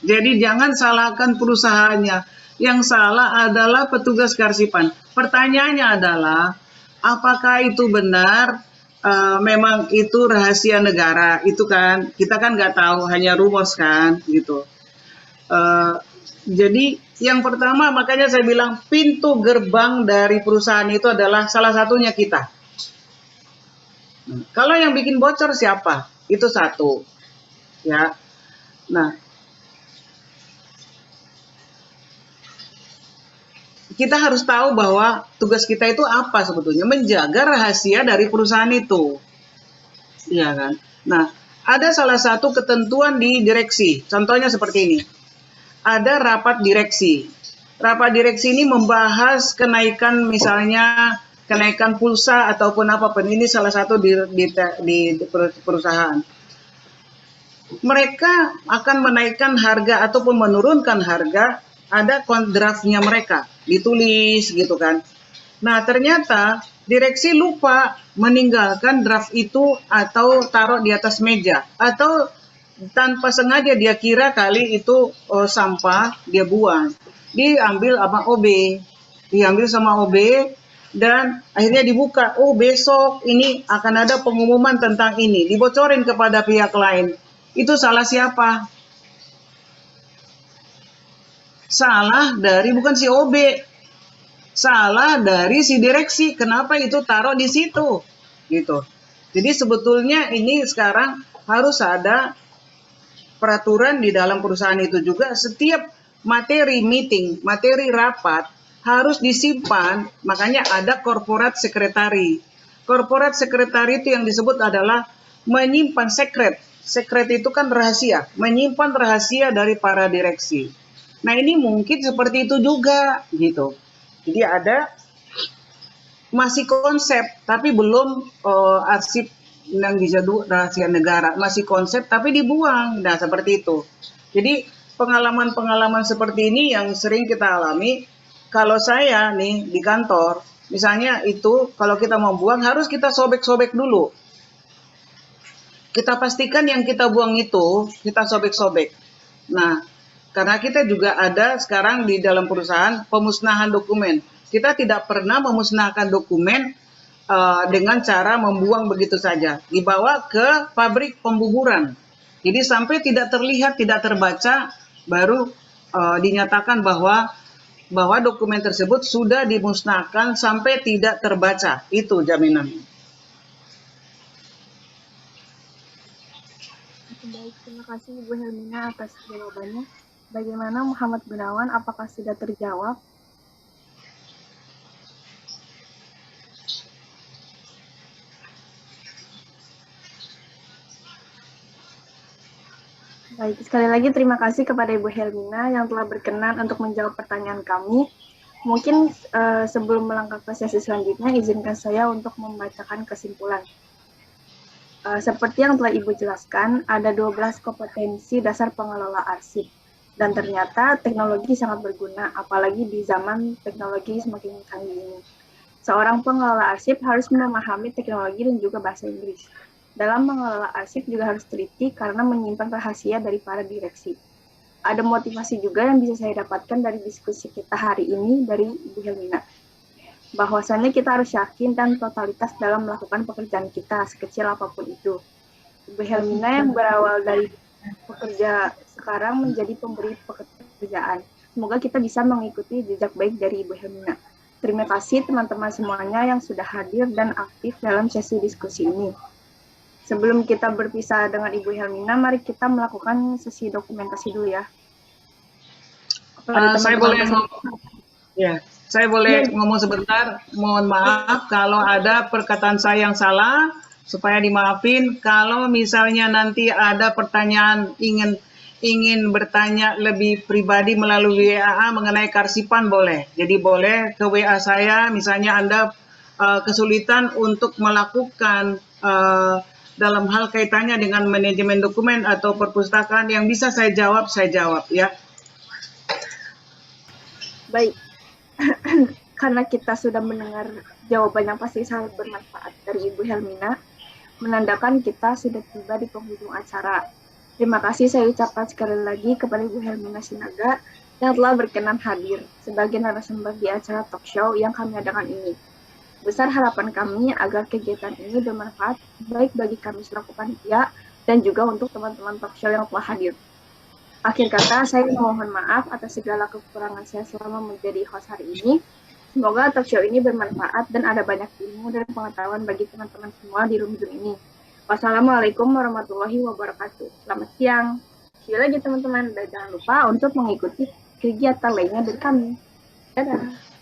Jadi jangan salahkan perusahaannya. Yang salah adalah petugas kearsipan. Pertanyaannya adalah, apakah itu benar? Memang itu rahasia negara, itu kan kita kan nggak tahu, hanya rumors kan gitu. Jadi yang pertama makanya saya bilang pintu gerbang dari perusahaan itu adalah salah satunya kita. Kalau yang bikin bocor siapa? Itu satu, ya. Nah, kita harus tahu bahwa tugas kita itu apa sebetulnya, menjaga rahasia dari perusahaan itu, ya kan? Nah, ada salah satu ketentuan di direksi, contohnya seperti ini, ada rapat direksi. Rapat direksi ini membahas kenaikan, misalnya kenaikan pulsa ataupun apapun, ini salah satu di perusahaan. Mereka akan menaikkan harga ataupun menurunkan harga, ada draftnya mereka, ditulis gitu kan. Nah ternyata direksi lupa meninggalkan draft itu atau taruh di atas meja. Atau tanpa sengaja dia kira kali itu sampah, dia buang. Diambil sama OB, dan akhirnya dibuka. Oh besok ini akan ada pengumuman tentang ini, dibocorin kepada pihak lain. Itu salah siapa? Salah dari bukan si OB, salah dari si direksi. Kenapa itu taruh di situ? Gitu. Jadi sebetulnya ini sekarang harus ada peraturan di dalam perusahaan itu juga, setiap materi meeting, materi rapat harus disimpan, makanya ada corporate secretary. Corporate secretary itu yang disebut adalah menyimpan sekret. Sekret itu kan rahasia, menyimpan rahasia dari para direksi. Nah ini mungkin seperti itu juga gitu. Jadi ada masih konsep tapi belum arsip yang bisa rahasia negara, masih konsep tapi dibuang. Nah seperti itu. Jadi pengalaman-pengalaman seperti ini yang sering kita alami. Kalau saya nih di kantor, misalnya itu kalau kita mau buang harus kita sobek-sobek dulu. Kita pastikan yang kita buang itu kita sobek-sobek. Nah, karena kita juga ada sekarang di dalam perusahaan pemusnahan dokumen. Kita tidak pernah memusnahkan dokumen dengan cara membuang begitu saja. Dibawa ke pabrik pembuburan. Jadi sampai tidak terlihat, tidak terbaca, baru dinyatakan bahwa dokumen tersebut sudah dimusnahkan sampai tidak terbaca. Itu jaminan. Baik, terima kasih Ibu Helmina atas jawabannya. Bagaimana Muhammad Gunawan, apakah sudah terjawab? Baik, sekali lagi terima kasih kepada Ibu Helmina yang telah berkenan untuk menjawab pertanyaan kami. Mungkin sebelum melangkah ke sesi selanjutnya, izinkan saya untuk membacakan kesimpulan. Seperti yang telah Ibu jelaskan, ada 12 kompetensi dasar pengelola arsip. Dan ternyata teknologi sangat berguna, apalagi di zaman teknologi semakin canggih ini. Seorang pengelola arsip harus memahami teknologi dan juga bahasa Inggris. Dalam mengelola arsip juga harus teliti karena menyimpan rahasia dari para direksi. Ada motivasi juga yang bisa saya dapatkan dari diskusi kita hari ini dari Ibu Helmina. Bahwasannya kita harus yakin dan totalitas dalam melakukan pekerjaan kita, sekecil apapun itu. Ibu Helmina yang berawal dari pekerja sekarang menjadi pemberi pekerjaan. Semoga kita bisa mengikuti jejak baik dari Ibu Helmina. Terima kasih teman-teman semuanya yang sudah hadir dan aktif dalam sesi diskusi ini. Sebelum kita berpisah dengan Ibu Helmina, mari kita melakukan sesi dokumentasi dulu ya. Saya boleh ngomong? Ya. Saya boleh ngomong sebentar, mohon maaf kalau ada perkataan saya yang salah, supaya dimaafin. Kalau misalnya nanti ada pertanyaan ingin bertanya lebih pribadi melalui WA mengenai karsipan boleh. Jadi boleh ke WA saya, misalnya Anda kesulitan untuk melakukan dalam hal kaitannya dengan manajemen dokumen atau perpustakaan yang bisa saya jawab ya. Baik. Karena kita sudah mendengar jawaban yang pasti sangat bermanfaat dari Ibu Helmina, menandakan kita sudah tiba di penghujung acara. Terima kasih saya ucapkan sekali lagi kepada Ibu Helmina Sinaga yang telah berkenan hadir sebagai narasumber di acara talk show yang kami adakan ini. Besar harapan kami agar kegiatan ini bermanfaat baik bagi kami selaku panitia dan juga untuk teman-teman talk show yang telah hadir. Akhir kata, saya mohon maaf atas segala kekurangan saya selama menjadi host hari ini. Semoga talk show ini bermanfaat dan ada banyak ilmu dan pengetahuan bagi teman-teman semua di room Zoom ini. Wassalamualaikum warahmatullahi wabarakatuh. Selamat siang. See you lagi teman-teman. Dan jangan lupa untuk mengikuti kegiatan lainnya dari kami. Dadah.